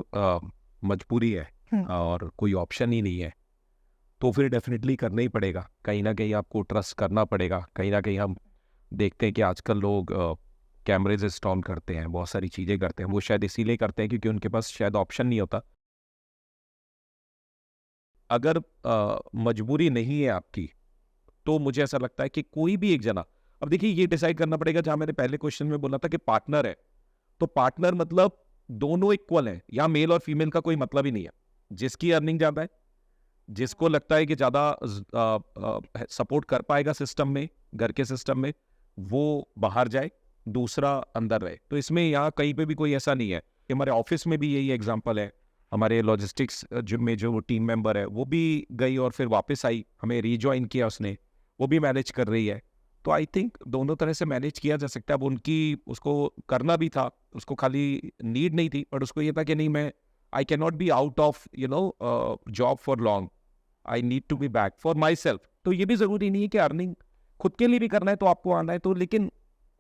मजबूरी है और कोई ऑप्शन ही नहीं है, तो फिर डेफिनेटली करना ही पड़ेगा। कहीं ना कहीं आपको ट्रस्ट करना पड़ेगा। कहीं ना कहीं हम देखते हैं कि आजकल लोग कैमरेज इंस्टॉल करते हैं, बहुत सारी चीज़ें करते हैं। वो शायद इसीलिए करते हैं क्योंकि उनके पास शायद ऑप्शन नहीं होता। अगर मजबूरी नहीं है आपकी, तो मुझे ऐसा लगता है कि कोई भी एक जना, अब देखिए ये डिसाइड करना पड़ेगा, जहाँ मैंने पहले क्वेश्चन में बोला था कि पार्टनर है, तो पार्टनर मतलब दोनों इक्वल हैं। यहाँ मेल और फीमेल का कोई मतलब ही नहीं है। जिसकी अर्निंग ज़्यादा है, जिसको लगता है कि ज़्यादा सपोर्ट कर पाएगा सिस्टम में, घर के सिस्टम में, वो बाहर जाए, दूसरा अंदर रहे। तो इसमें यहाँ कहीं पे भी कोई ऐसा नहीं है कि हमारे ऑफिस में भी यही एग्जांपल है। हमारे लॉजिस्टिक्स में जो टीम मेंबर है वो भी गई और फिर वापस आई, हमें रीजॉइन किया उसने, वो भी मैनेज कर रही है। तो आई थिंक दोनों तरह से मैनेज किया जा सकता है। अब उसको करना भी था, उसको खाली नीड नहीं थी, बट उसको ये था कि नहीं, मैं I can not be out of job for long, I need to be back for myself. तो ये भी ज़रूरी नहीं है कि अर्निंग खुद के लिए भी करना है तो आपको आना है, तो लेकिन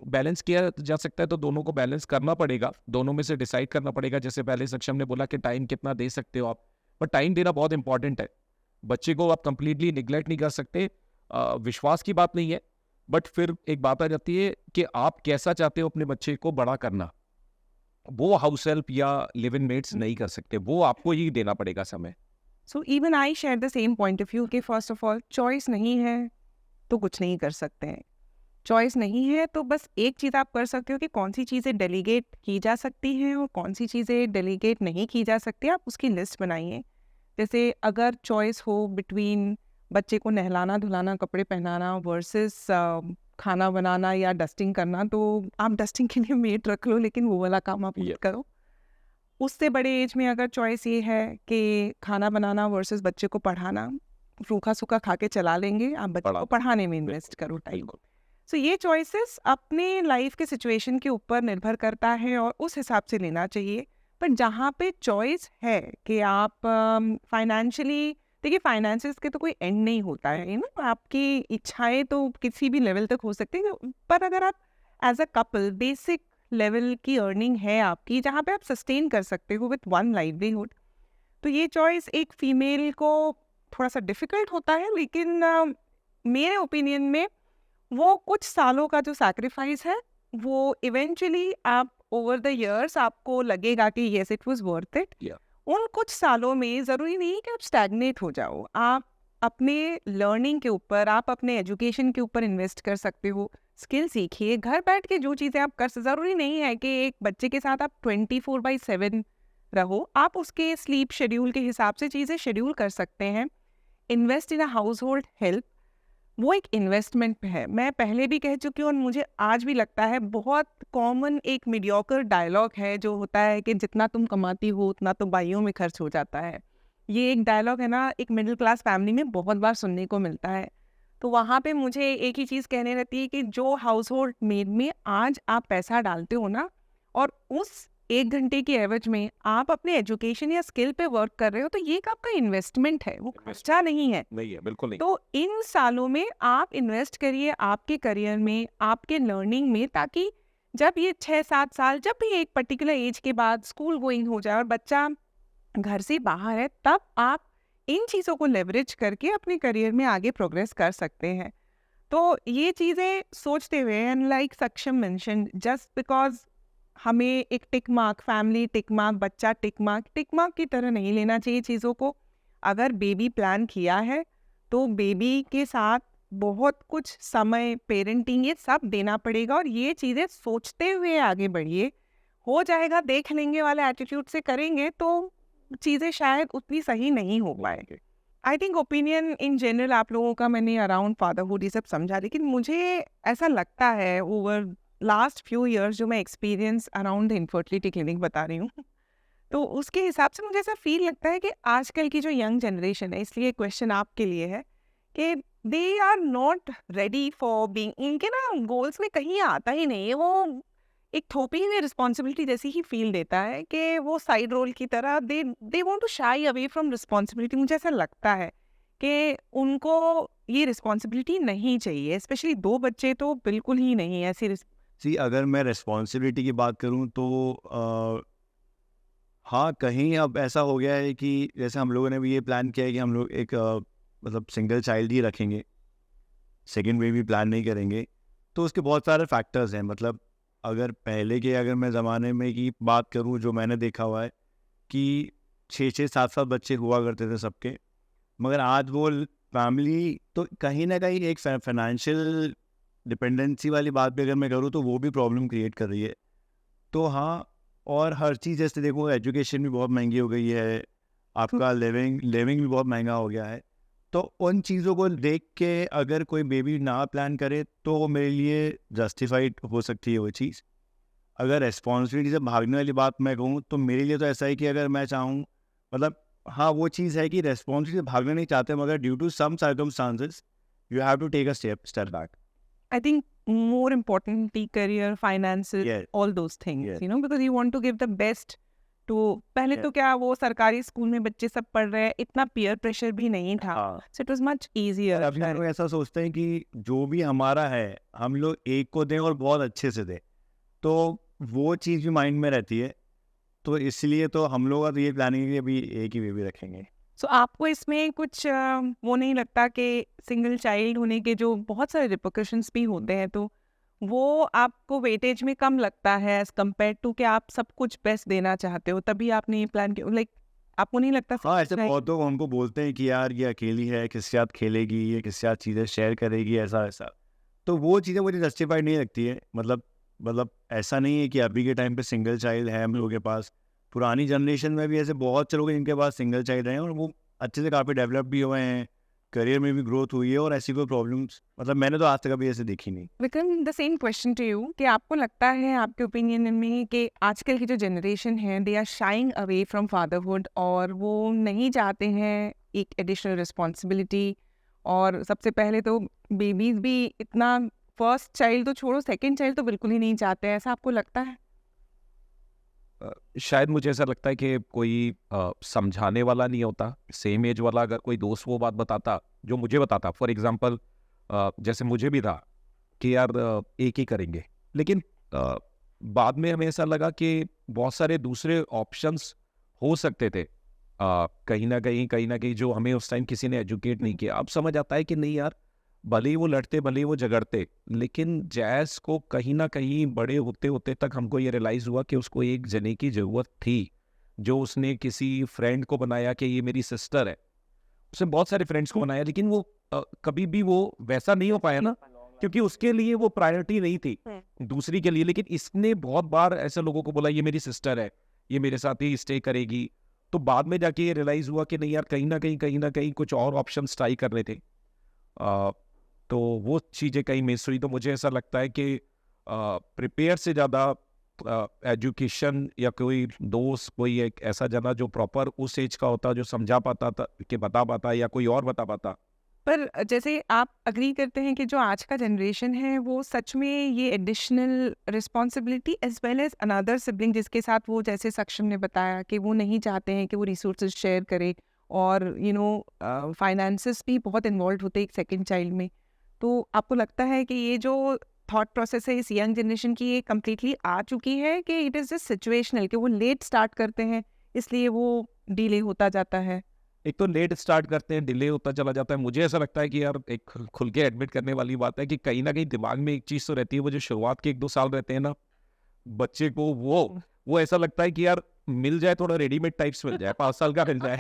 बैलेंस किया जा सकता है। तो दोनों को बैलेंस करना पड़ेगा, दोनों में से डिसाइड करना पड़ेगा। जैसे पहले सक्षम ने बोला कि टाइम कितना दे सकते हो आप, पर टाइम देना बहुत इंपॉर्टेंट है। बच्चे को आप कंप्लीटली निगलेक्ट नहीं कर सकते। विश्वास की बात नहीं है, बट फिर एक बात आ जाती है कि आप कैसा चाहते हो अपने बच्चे को बड़ा करना। वो हाउस हेल्प या लिव इन मेट्स नहीं कर सकते, वो आपको ही देना पड़ेगा समय। So even I share the same point of view कि फर्स्ट ऑफ ऑल चॉइस नहीं है तो कुछ नहीं कर सकते हैं। चॉइस नहीं है तो बस एक चीज़ आप कर सकते हो कि कौन सी चीज़ें डेलीगेट की जा सकती हैं और कौन सी चीज़ें डेलीगेट नहीं की जा सकती, आप उसकी लिस्ट बनाइए। जैसे अगर चॉइस हो बिटवीन बच्चे को नहलाना धुलाना कपड़े पहनाना वर्सेस खाना बनाना या डस्टिंग करना, तो आप डस्टिंग के लिए मेड रख लो, लेकिन वो वाला काम आप मत करो। उससे बड़े एज में अगर चॉइस ये है कि खाना बनाना वर्सेस बच्चे को पढ़ाना, रूखा सूखा खा के चला लेंगे, आप बच्चे को पढ़ाने में इन्वेस्ट करो टाइम। सो ये चॉइसेस अपने लाइफ के सिचुएशन के ऊपर निर्भर करता है और उस हिसाब से लेना चाहिए। पर जहाँ पे चॉइस है कि आप फाइनेंशियली, देखिए फाइनेंसेस के तो कोई एंड नहीं होता है ना, आपकी इच्छाएं तो किसी भी लेवल तक हो सकती है, पर अगर आप as a couple basic level की अर्निंग है आपकी जहाँ पे आप सस्टेन कर सकते हो विथ वन लाइवलीहुड, तो ये चॉइस एक फीमेल को थोड़ा सा डिफ़िकल्ट होता है। लेकिन मेरे ओपिनियन में वो कुछ सालों का जो सैक्रिफाइस है वो इवेंचुअली आप ओवर द इयर्स आपको लगेगा कि yes it was worth it. Yeah. उन कुछ सालों में ज़रूरी नहीं कि आप स्टैग्नेट हो जाओ, आप अपने लर्निंग के ऊपर, आप अपने एजुकेशन के ऊपर इन्वेस्ट कर सकते हो। स्किल सीखिए, घर बैठ के जो चीज़ें आप कर ज़रूरी नहीं है कि एक बच्चे के साथ आप 24/7 रहो, आप उसके स्लीप शेड्यूल के हिसाब से चीज़ें शेड्यूल कर सकते हैं। Invest in a house hold help, वो एक इन्वेस्टमेंट है। मैं पहले भी कह चुकी हूँ और मुझे आज भी लगता है बहुत कॉमन एक मीडियोकर डायलॉग है जो होता है कि जितना तुम कमाती हो उतना तो बाइयों में खर्च हो जाता है। ये एक डायलॉग है ना, एक मिडिल क्लास फैमिली में बहुत बार सुनने को मिलता है। तो वहाँ पे मुझे एक ही चीज़ कहने रहती है कि जो हाउस होल्ड मेड में आज आप पैसा डालते हो ना, और उस 1 घंटे की एवज में आप अपने एजुकेशन या स्किल पे वर्क कर रहे हो, तो ये एक आपका इन्वेस्टमेंट है, वो खर्चा नहीं है। नहीं है, बिल्कुल नहीं। तो इन सालों में आप इन्वेस्ट करिए आपके करियर में, आपके लर्निंग में, ताकि जब ये 6-7 साल, जब भी एक पर्टिकुलर एज के बाद स्कूल गोइंग हो जाए और बच्चा घर से बाहर है, तब आप इन चीज़ों को लेवरेज करके अपने करियर में आगे प्रोग्रेस कर सकते हैं। तो ये चीज़ें सोचते हुए, एंड लाइक सक्षम मेंशन, जस्ट बिकॉज हमें एक tick mark, family tick mark, बच्चा टिक मार्क की तरह नहीं लेना चाहिए चीज़ों को। अगर बेबी प्लान किया है तो बेबी के साथ बहुत कुछ समय, पेरेंटिंग, ये सब देना पड़ेगा, और ये चीज़ें सोचते हुए आगे बढ़िए। हो जाएगा देख लेंगे वाले एटीट्यूड से करेंगे तो चीज़ें शायद उतनी सही नहीं हो पाएंगे। I think opinion in general आप लोगों का मैंने अराउंड फादरहुड ये सब समझा, लेकिन मुझे ऐसा लगता है ओवर लास्ट फ्यू ईयर्स जो मैं experience around the infertility clinic बता रही हूँ, तो उसके हिसाब से मुझे ऐसा फील लगता है कि आजकल की जो यंग जनरेशन है, इसलिए क्वेश्चन आपके लिए है कि they are not ready for being, इनके ना गोल्स में कहीं आता ही नहीं है, वो एक थोपी हुई रिस्पॉन्सिबिलिटी जैसी ही फील देता है कि वो साइड रोल की तरह they want to shy away from responsibility. मुझे ऐसा लगता है कि उनको ये रिस्पॉन्सिबिलिटी नहीं चाहिए, स्पेशली 2 बच्चे तो बिल्कुल ही नहीं ऐसी। सी अगर मैं रिस्पॉन्सिबिलिटी की बात करूं तो हाँ, कहीं अब ऐसा हो गया है कि जैसे हम लोगों ने भी ये प्लान किया है कि हम लोग एक मतलब सिंगल चाइल्ड ही रखेंगे, सेकंड बेबी प्लान नहीं करेंगे। तो उसके बहुत सारे फैक्टर्स हैं। मतलब अगर मैं ज़माने में की बात करूं, जो मैंने देखा हुआ है कि 6-6, 7-7 बच्चे हुआ करते थे सबके, मगर आज वो फैमिली तो कहीं ना कहीं एक फाइनेंशियल डिपेंडेंसी वाली बात भी अगर मैं करूँ तो वो भी प्रॉब्लम क्रिएट कर रही है। तो हाँ, और हर चीज़ जैसे देखो, एजुकेशन भी बहुत महंगी हो गई है, आपका लिविंग भी बहुत महंगा हो गया है। तो उन चीज़ों को देख के अगर कोई बेबी ना प्लान करे तो वो मेरे लिए जस्टिफाइड हो सकती है वो चीज़। अगर रिस्पॉन्सिबिलिटी से भागने वाली बात मैं कहूँ तो मेरे लिए तो ऐसा है कि अगर मैं चाहूँ, मतलब हाँ, वो चीज़ है कि रिस्पॉन्सिबिलिटी से भागना नहीं चाहते, मगर due to some circumstances you have to take a step back. I think more importantly, career, finances, Yes. all those things, Yes. you know, because you want to give the best to, पहले Yes. तो क्या वो सरकारी school में बच्चे सब पढ़ रहे हैं, इतना peer pressure भी नहीं था, हाँ, so it was much easier. अभी हम लोग ऐसा सोचते हैं कि जो भी हमारा है हम लोग एक को दें और बहुत अच्छे से दें, तो वो चीज़ भी माइंड में रहती है। तो इसलिए तो हम लोग का तो ये प्लानिंग है कि अभी एक ही बेबी रखेंगे। So आपको इसमें कुछ वो नहीं लगता कि सिंगल चाइल्ड होने के जो बहुत सारे रिपोर्कशंस भी होते हैं, तो वो आपको वेटेज में कम लगता है एज कम्पेयर टू कि आप सब कुछ बेस्ट देना चाहते हो, तभी आपने ये प्लान किया, लाइक आपको नहीं लगता? हाँ, ऐसे बहुत लोग हमको बोलते हैं कि यार ये अकेली है, किसके साथ खेलेगी, ये किसके साथ चीज़ें शेयर करेगी, ऐसा ऐसा। तो वो चीज़ें मुझे जस्टिफाइड नहीं लगती है। मतलब ऐसा नहीं है कि अभी के टाइम पे सिंगल चाइल्ड है हम लोगों के पास, पुरानी जनरेशन में भी ऐसे बहुत से लोग हैं जिनके पास सिंगल चाइल्ड हैं और वो अच्छे से काफ़ी डेवलप भी हुए हैं, करियर में भी ग्रोथ हुई है, और ऐसी कोई प्रॉब्लम्स मतलब मैंने तो आज तक अभी ऐसे देखी नहीं। Vikram, the same question to you, कि आपको लगता है आपके ओपिनियन में कि आजकल की जो जनरेशन है they are shying away from fatherhood, और वो नहीं चाहते हैं एक एडिशनल रिस्पॉन्सिबिलिटी, और सबसे पहले तो बेबीज भी इतना, फर्स्ट चाइल्ड तो छोड़ो, सेकंड चाइल्ड तो बिल्कुल ही नहीं चाहते हैं, ऐसा आपको लगता है? शायद मुझे ऐसा लगता है कि कोई समझाने वाला नहीं होता। सेम एज वाला अगर कोई दोस्त वो बात बताता जो मुझे बताता, फॉर एग्जांपल जैसे मुझे भी था कि यार एक ही करेंगे, लेकिन बाद में हमें ऐसा लगा कि बहुत सारे दूसरे ऑप्शंस हो सकते थे, कहीं ना कहीं जो हमें उस टाइम किसी ने एजुकेट नहीं किया। अब समझ आता है कि नहीं यार, भले ही वो लड़ते, भले ही वो झगड़ते, लेकिन जैस को कहीं ना कहीं बड़े होते होते तक हमको ये रियलाइज़ हुआ कि उसको एक जने की ज़रूरत थी, जो उसने किसी फ्रेंड को बनाया कि ये मेरी सिस्टर है। उसने बहुत सारे फ्रेंड्स को बनाया, लेकिन वो कभी भी वो वैसा नहीं हो पाया ना, क्योंकि उसके लिए वो प्रायोरिटी नहीं थी दूसरी के लिए। लेकिन इसने बहुत बार ऐसे लोगों को बोला ये मेरी सिस्टर है, ये मेरे साथ ही स्टे करेगी। तो बाद में जाके ये रियलाइज़ हुआ कि नहीं यार, कहीं ना कहीं कुछ और ऑप्शंस ट्राई करने थे। तो वो चीज़ें कहीं मिस हुई। तो मुझे ऐसा लगता है कि प्रिपेयर से ज़्यादा एजुकेशन या कोई दोस्त, कोई एक ऐसा जना जो प्रॉपर उस एज का होता, जो समझा पाता था, कि बता पाता, या कोई और बता पाता। पर जैसे आप अग्री करते हैं कि जो आज का जनरेशन है वो सच में ये additional responsibility as well as another sibling, जिसके साथ वो, जैसे सक्षम ने बताया कि वो नहीं चाहते हैं कि वो रिसोर्सेज शेयर करे, और फाइनेंसेस भी बहुत इन्वॉल्व होते हैं एक सेकंड चाइल्ड में। तो आपको लगता है कि ये जो थॉट प्रोसेस है इस यंग जनरेशन की, ये कम्प्लीटली आ चुकी है कि इट इज़ जस्ट सिचुएशनल, कि वो लेट स्टार्ट करते हैं इसलिए वो डिले होता जाता है? एक तो लेट स्टार्ट करते हैं, डिले होता चला जाता है। मुझे ऐसा लगता है कि यार, एक खुल के एडमिट करने वाली बात है कि कहीं ना कहीं दिमाग में एक चीज़ तो रहती है, वो जो शुरुआत के 1-2 साल रहते हैं ना बच्चे को, वो ऐसा लगता है कि यार मिल जाए, थोड़ा रेडीमेड टाइप्स मिल जाए, 5 साल का मिल जाए।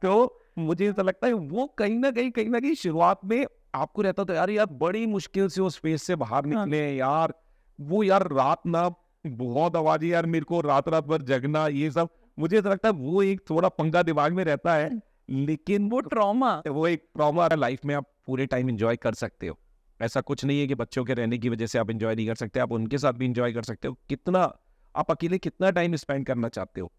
तो मुझे ऐसा लगता है वो कहीं ना कहीं शुरुआत में आपको रहता तो यार बड़ी मुश्किल से उस फेज से बाहर निकले यार। वो यार रात ना बहुत आवाज़, यार मेरे को रात भर जगना, ये सब मुझे ऐसा लगता है वो एक थोड़ा पंगा दिमाग में रहता है। लेकिन वो ट्रॉमा, वो एक ट्रॉमा लाइफ में आप पूरे टाइम एंजॉय कर सकते हो। ऐसा कुछ नहीं है कि बच्चों के रहने की वजह से आप एंजॉय नहीं कर सकते, आप उनके साथ भी एंजॉय कर सकते हो। कितना आप अकेले कितना टाइम स्पेंड करना चाहते हो?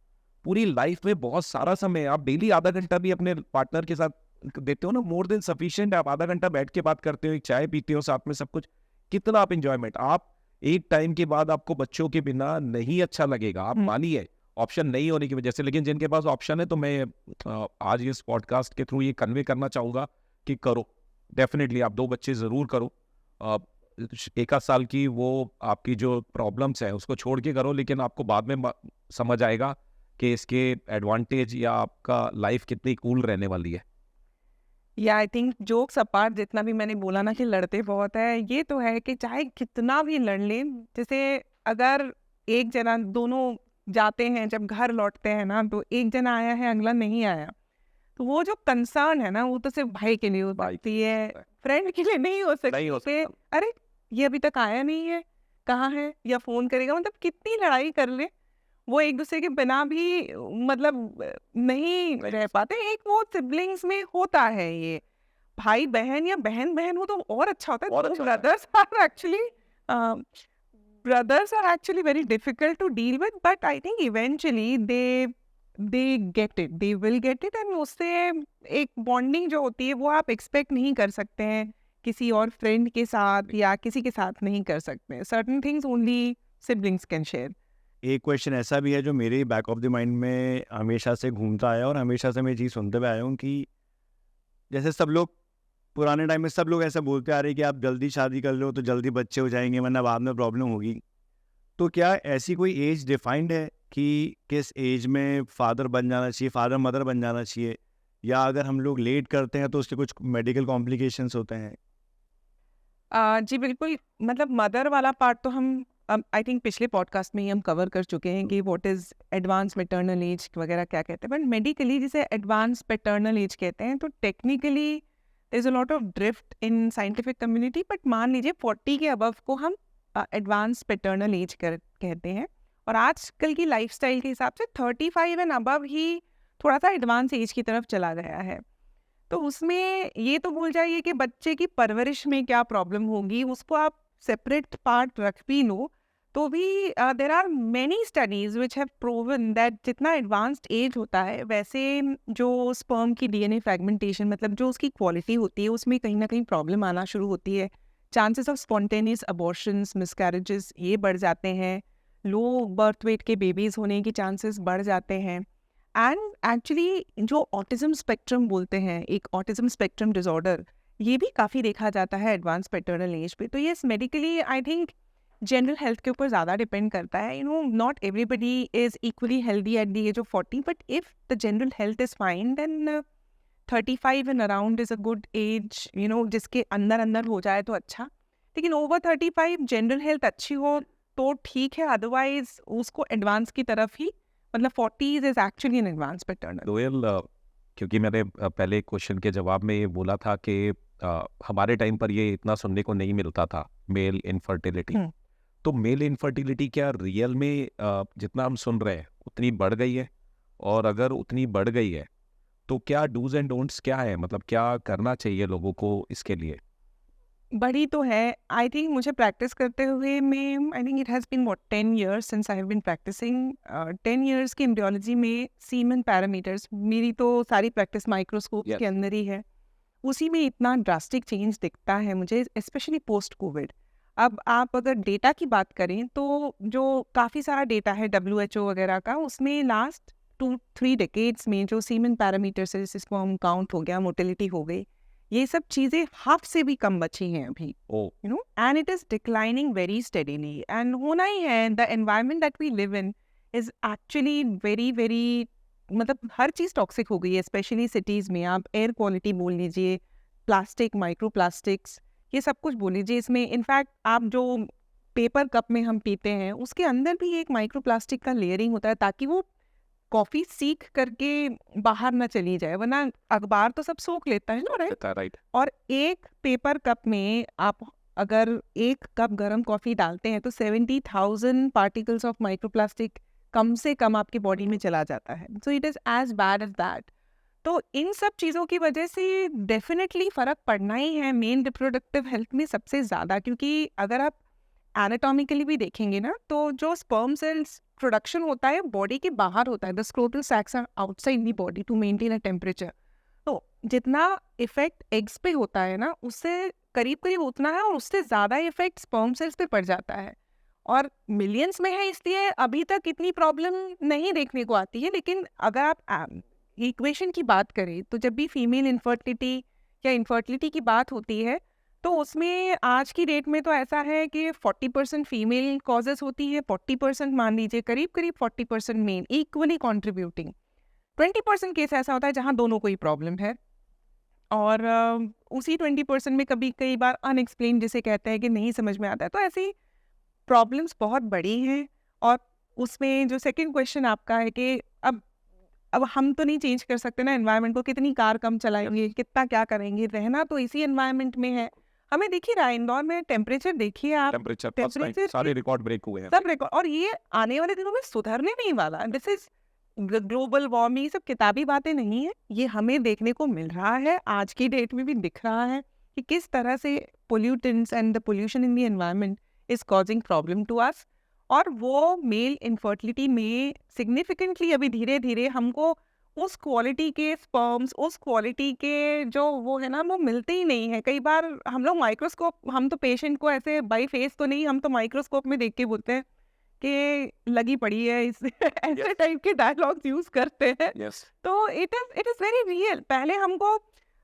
पूरी लाइफ में बहुत सारा समय, आप डेली आधा घंटा भी अपने पार्टनर के साथ देते हो ना, मोर देन सफिशिएंट। आप आधा घंटा बैठ के बात करते हो, एक चाय पीते हो साथ में, सब कुछ, कितना आप एंजॉयमेंट। आप एक टाइम के बाद आपको बच्चों के बिना नहीं अच्छा लगेगा, आप मानिए, ऑप्शन नहीं होने की वजह से। लेकिन जिनके पास ऑप्शन है, तो मैं आज इस पॉडकास्ट के थ्रू ये कन्वे करना चाहूँगा कि करो, डेफिनेटली आप 2 बच्चे ज़रूर करो। 1 आध साल की वो आपकी जो प्रॉब्लम्स है उसको छोड़ के करो, लेकिन आपको बाद में समझ आएगा कि इसके एडवांटेज या आपका लाइफ कितनी कूल रहने वाली है। या आई थिंक जोक्स अपार्ट, जितना भी मैंने बोला ना कि लड़ते बहुत है, ये तो है कि चाहे कितना भी लड़ लें, जैसे अगर एक जना, दोनों जाते हैं, जब घर लौटते हैं ना, तो एक जना आया है, अगला नहीं आया, तो वो जो कंसर्न है ना, वो तो सिर्फ भाई के लिए हो सकती है, फ्रेंड के लिए नहीं हो सकती। अरे ये अभी तक आया नहीं है, कहाँ है, या फोन करेगा, मतलब कितनी लड़ाई कर ले, वो एक दूसरे के बिना भी मतलब नहीं रह पाते। एक वो सिबलिंग्स में होता है, ये भाई बहन या बहन बहन हो तो और अच्छा होता है। Brothers are actually very difficult to deal with, but I think eventually they get it, they will get it, and उससे एक बॉन्डिंग जो होती है वो आप एक्सपेक्ट नहीं कर सकते हैं किसी और फ्रेंड के साथ, या किसी के साथ नहीं कर सकते। Certain things only siblings can share. एक क्वेश्चन ऐसा भी है जो मेरे बैक ऑफ द माइंड में हमेशा से घूमता आया, और हमेशा से मैं ये चीज़ सुनते हुए आया हूँ कि जैसे सब लोग पुराने टाइम में सब लोग ऐसा बोलते आ रहे हैं कि आप जल्दी शादी कर लो तो जल्दी बच्चे हो जाएंगे, वरना बाद में प्रॉब्लम होगी। तो क्या ऐसी कोई एज डिफाइंड है कि किस एज में फादर बन जाना चाहिए, फादर मदर बन जाना चाहिए, या अगर हम लोग लेट करते हैं तो उसके कुछ मेडिकल कॉम्प्लिकेशंस होते हैं? जी बिल्कुल, मतलब मदर वाला पार्ट तो हम आई थिंक पिछले पॉडकास्ट में ही हम कवर कर चुके हैं कि what is advance maternal age वगैरह क्या कहते हैं। बट मेडिकली जिसे एडवांस पैटर्नल एज कहते हैं, तो technically there is a lot of drift in scientific community, but मान लीजिए 40 के अबव को हम एडवांस पैटर्नल एज कहते हैं। और आजकल की लाइफस्टाइल के हिसाब से 35 एंड अबव ही थोड़ा सा एडवांस एज की तरफ चला गया है। तो उसमें ये तो भूल जाइए कि बच्चे की परवरिश में क्या प्रॉब्लम होगी, उसको आप सेपरेट पार्ट रख भी लो तो भी there are many studies which have proven that जितना एडवांस्ड एज होता है, वैसे जो स्पर्म की डीएनए फ्रेगमेंटेशन, मतलब जो उसकी क्वालिटी होती है, उसमें कहीं ना कहीं प्रॉब्लम आना शुरू होती है। Chances of spontaneous abortions, miscarriages ये बढ़ जाते हैं, लो बर्थ वेट के बेबीज़ होने की चांसेस बढ़ जाते हैं। एंड एक्चुअली जो ऑटिज्म स्पेक्ट्रम बोलते हैं, एक ऑटिज्म स्पेक्ट्रम डिसऑर्डर, ये भी काफ़ी देखा जाता है एडवांस पैटर्नल एज पे। तो yes, medically I think general health के ऊपर ज़्यादा डिपेंड करता है। Not everybody is equally healthy at the age of 40, but if the general health is fine then 35 and around is a good age, जिसके अंदर अंदर हो जाए तो अच्छा, लेकिन ओवर 35 जनरल हेल्थ अच्छी हो तो ठीक है, अदरवाइज उसको एडवांस की तरफ ही, मतलब 40s is actually an advance pattern. दोयल, क्योंकि मैंने पहले क्वेश्चन के जवाब में ये बोला था कि हमारे टाइम पर ये इतना सुनने को नहीं मिलता था, मेल इनफर्टिलिटी। तो मेल इनफर्टिलिटी क्या रियल में जितना हम सुन रहे हैं उतनी बढ़ गई है? और अगर उतनी बढ़ गई है तो क्या डूज एंड डोंट्स क्या है, मतलब क्या करना चाहिए लोगों को इसके लिए? बड़ी तो है, आई थिंक मुझे प्रैक्टिस करते हुए में I think it has been what 10 years since I have been practicing. 10 years की एम्ब्रियोलॉजी में सीमन पैरामीटर्स, मेरी तो सारी प्रैक्टिस माइक्रोस्कोप Yes. के अंदर ही है, उसी में इतना ड्रास्टिक चेंज दिखता है मुझे, स्पेशली पोस्ट कोविड। अब आप अगर डेटा की बात करें तो जो काफ़ी सारा डेटा है WHO वगैरह का, उसमें लास्ट 2-3 डेकेड्स में जो सीमन पैरामीटर से स्पर्म काउंट हो गया, मोटिलिटी हो गई, ये सब चीज़ें हाफ से भी कम बची हैं अभी, oh and it is declining very steadily, and होना ही है। The environment that we live in is actually very very, मतलब हर चीज़ टॉक्सिक हो गई है, स्पेशली सिटीज़ में। आप एयर क्वालिटी बोल लीजिए, प्लास्टिक, माइक्रो प्लास्टिक्स, ये सब कुछ बोल लीजिए। इसमें इनफैक्ट आप जो पेपर कप में हम पीते हैं उसके अंदर भी एक माइक्रो प्लास्टिक का लेयरिंग होता है, ताकि वो कॉफ़ी सीख करके बाहर ना चली जाए, वरना अखबार तो सब सोख लेता है ना, राइट? राइट। और एक पेपर कप में आप अगर एक कप गरम कॉफ़ी डालते हैं तो 70,000 पार्टिकल्स ऑफ माइक्रोप्लास्टिक कम से कम आपकी बॉडी में चला जाता है। So it is as bad as that. तो इन सब चीज़ों की वजह से डेफिनेटली फ़र्क पड़ना ही है मेन रिप्रोडक्टिव हेल्थ में सबसे ज़्यादा, क्योंकि अगर आप एनाटॉमिकली भी देखेंगे ना, तो जो स्पर्म सेल्स प्रोडक्शन होता है बॉडी के बाहर होता है, the scrotal sacs are outside the body to maintain a temperature. तो जितना इफेक्ट एग्स पे होता है ना, उससे करीब करीब उतना है, और उससे ज़्यादा इफेक्ट स्पर्म सेल्स पे पड़ जाता है, और मिलियंस में है, इसलिए अभी तक इतनी प्रॉब्लम नहीं देखने को आती है। लेकिन अगर आप इक्वेशन की बात करें तो जब भी फीमेल इनफर्टिलिटी या इनफर्टिलिटी की बात होती है तो उसमें आज की डेट में तो ऐसा है कि 40% फीमेल कॉजेस होती है, 40% मान लीजिए, करीब करीब 40% मेल, इक्वली कॉन्ट्रीब्यूटिंग। 20% केस ऐसा होता है जहाँ दोनों को ही प्रॉब्लम है, और उसी 20% में कभी कई बार अनएक्सप्लेन जिसे कहते हैं कि नहीं समझ में आता है। तो ऐसी प्रॉब्लम्स बहुत बड़ी हैं। और उसमें जो सेकंड क्वेश्चन आपका है कि अब हम तो नहीं चेंज कर सकते ना एनवायरनमेंट को, कितनी कार कम चलाएंगे, कितना क्या करेंगे, रहना तो इसी एनवायरनमेंट में है। हमें दिख ही रहा है, इंदौर में टेम्परेचर देखिए आप, टेम्परेचर सारे रिकॉर्ड ब्रेक हुए हैं। सब रिकॉर्ड, और ये आने वाले दिनों में सुधरने नहीं वाला। दिस इज ग्लोबल वार्मिंग, सब किताबी बातें नहीं है, ये हमें देखने को मिल रहा है, आज की डेट में भी दिख रहा है कि किस तरह से pollutants and the pollution in the environment is causing problem to us. और वो मेल इनफर्टिलिटी में सिग्निफिकेंटली अभी धीरे धीरे हमको उस क्वालिटी के स्पर्म्स, उस क्वालिटी के जो वो है ना, वो मिलते ही नहीं है। कई बार हम लोग माइक्रोस्कोप, हम तो पेशेंट को ऐसे बाई फेस तो नहीं, हम तो माइक्रोस्कोप में देख के बोलते हैं कि लगी पड़ी है इस ऐसे टाइप के डायलॉग्स यूज करते हैं। Yes. तो इट इज वेरी रियल। पहले हमको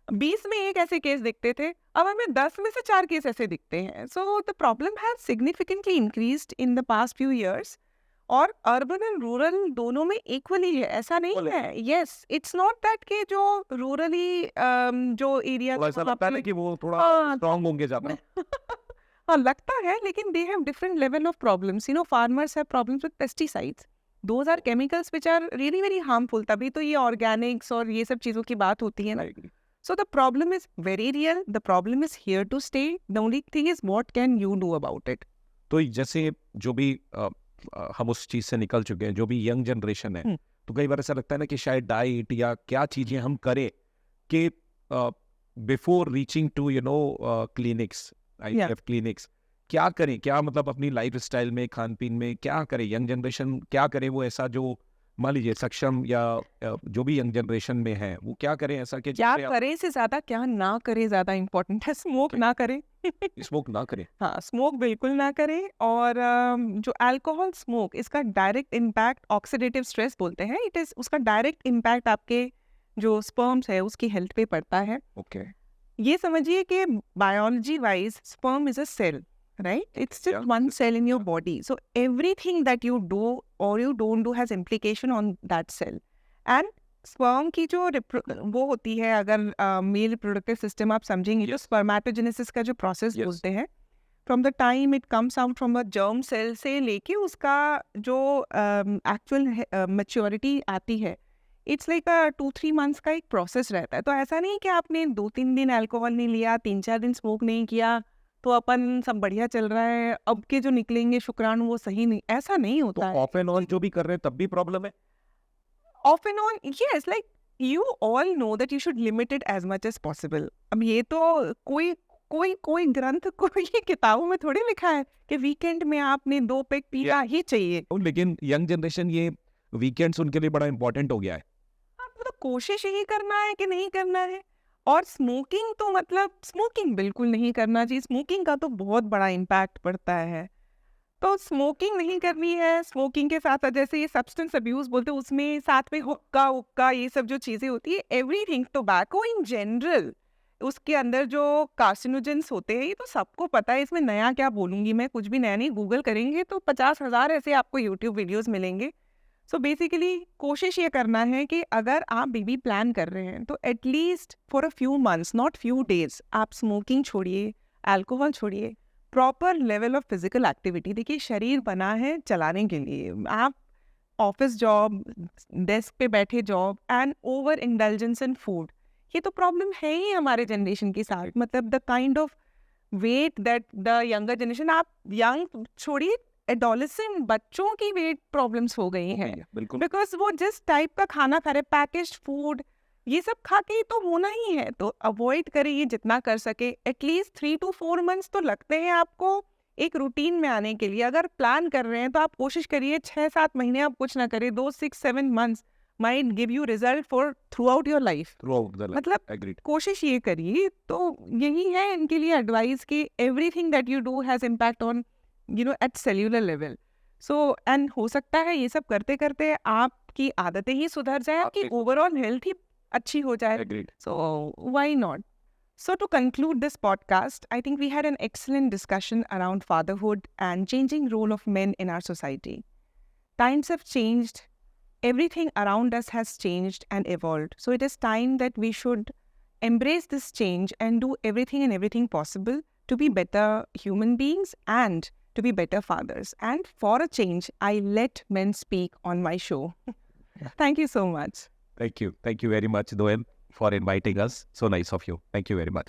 20 में एक ऐसे केस दिखते थे, अब हमें 10 में से 4 केस ऐसे दिखते हैं। So the problem has significantly increased in the past few years, और अर्बन एंड रूरल दोनों में इक्वली है, ऐसा नहीं है। यस, इट्स नॉट दैट कि जो रूरली जो एरिया तो ऐसा लगता है कि वो थोड़ा हाँ। स्ट्रांग होंगे ज्यादा। हाँ लगता है, लेकिन they have different level of problems. Farmers have problems with pesticides, those are chemicals which are really very harmful. तभी तो ये ऑर्गेनिक्स और ये सब चीज़ों की बात होती है ना। So the problem is very real. The problem is here to stay. The only thing is what can you do about it? तो जैसे जो भी हम उस चीज से निकल चुके हैं, जो भी यंग जनरेशन है, तो कई बार ऐसा लगता है ना कि शायद डाइट या क्या चीजें हम करें कि before reaching to clinics, IVF clinics, क्या करें, क्या मतलब अपनी लाइफ स्टाइल में, खान पीन में क्या करें, यंग जनरेशन क्या करे वो ऐसा जो मान लीजिए सक्षम या जो भी यंग जनरेशन में है वो क्या करें ऐसा कि क्या करें से ज्यादा क्या ना करें ज्यादा इम्पोर्टेंट है। स्मोक ना करें स्मोक ना करें। हाँ, स्मोक बिल्कुल ना करें। और जो अल्कोहल स्मोक, इसका डायरेक्ट इम्पैक्ट ऑक्सीडेटिव स्ट्रेस बोलते हैं, इट इज उसका डायरेक्ट इम्पैक्ट आपके जो स्पर्म्स है उसकी हेल्थ पे पड़ता है। ओके, ये समझिए कि biology wise sperm is a cell, right? It's just one cell in your body. So everything that you do or you don't do has implication on that cell. And sperm की जो वो होती है, अगर male reproductive system आप समझेंगे, जो spermatogenesis का जो प्रोसेस Yes. बोलते हैं, from the time it comes out from a germ cell से लेके उसका जो एक्चुअल मैच्योरिटी आती है, इट्स लाइक 2-3 मंथ्स का एक प्रोसेस रहता है। तो ऐसा नहीं कि आपने 2-3 दिन अल्कोहल नहीं लिया, 3-4 दिन स्मोक नहीं किया तो अपन सब बढ़िया चल रहा है, अब के जो निकलेंगे शुक्राणु वो सही नहीं, ऐसा नहीं तो होता है। ऑफ एंड ऑन जो भी कर रहे हैं तब भी प्रॉब्लम है। Off and on, yes, like you all know that you should limit it as much as possible. अब ये तो कोई कोई कोई ग्रंथ कोई किताबों में थोड़ी लिखा है कि वीकेंड में आपने 2 पेग पीना ही चाहिए। लेकिन यंग जनरेशन ये वीकेंड्स उनके लिए बड़ा इंपॉर्टेंट हो गया है। आपको तो कोशिश ही करना है कि नहीं करना है। और स्मोकिंग तो मतलब स्मोकिंग बिल्कुल नहीं करना चाहिए। स्मोकिंग का तो बहुत बड़ा इम्पैक्ट पड़ता है। तो स्मोकिंग नहीं करनी है। स्मोकिंग के साथ साथ जैसे ये सब्सटेंस अब्यूज बोलते हैं, उसमें साथ में हुक्का हुक्का ये सब जो चीज़ें होती है, एवरीथिंग, टोबैको इन जनरल, उसके अंदर जो कार्सिनोजेंस होते हैं, ये तो सबको पता है। इसमें नया क्या बोलूँगी मैं, कुछ भी नया नहीं। गूगल करेंगे तो 50,000 ऐसे आपको यूट्यूब वीडियोस मिलेंगे। सो बेसिकली कोशिश ये करना है कि अगर आप बेबी प्लान कर रहे हैं तो at least for a few months, not few days, आप स्मोकिंग छोड़िए, अल्कोहल छोड़िए, proper level of physical activity. देखिए शरीर बना है चलाने के लिए। आप ऑफिस जॉब, डेस्क पे बैठे job and over indulgence in food, ये तो प्रॉब्लम है ही हमारे जनरेशन के साथ। मतलब the kind of weight that the younger generation, आप यंग छोड़िए, एडोलेसेंट बच्चों की वेट प्रॉब्लम्स हो गई हैं, बिल्कुल। बिकॉज वो जिस टाइप का खाना खा रहे, पैकेज्ड फूड, ये सब खा के तो होना ही है। तो अवॉइड करिए जितना कर सके। एटलीस्ट 3 to 4 मंथ्स तो लगते हैं आपको एक रूटीन में आने के लिए। अगर प्लान कर रहे हैं तो आप कोशिश करिए 6-7 महीने आप कुछ ना करिए, 2-6-7 months might give you result for through out your life. Throughout the life, मतलब एग्रीड। कोशिश ये करिए। तो यही है इनके लिए एडवाइस कि everything that you do has impact on at cellular level. So and हो सकता है ये सब करते करते आपकी आदतें ही सुधर जाए, आपकी ओवरऑल हेल्थ ही अच्छी हो जाए। Agreed. So why not? So to conclude this podcast, I think we had an excellent discussion around fatherhood and changing role of men in our society. Times have changed. Everything around us has changed and evolved. So it is time that we should embrace this change and do everything possible to be better human beings and to be better fathers. And for a change, I let men speak on my show. Thank you so much. Thank you very much, Doel, for inviting us. So nice of you. Thank you very much.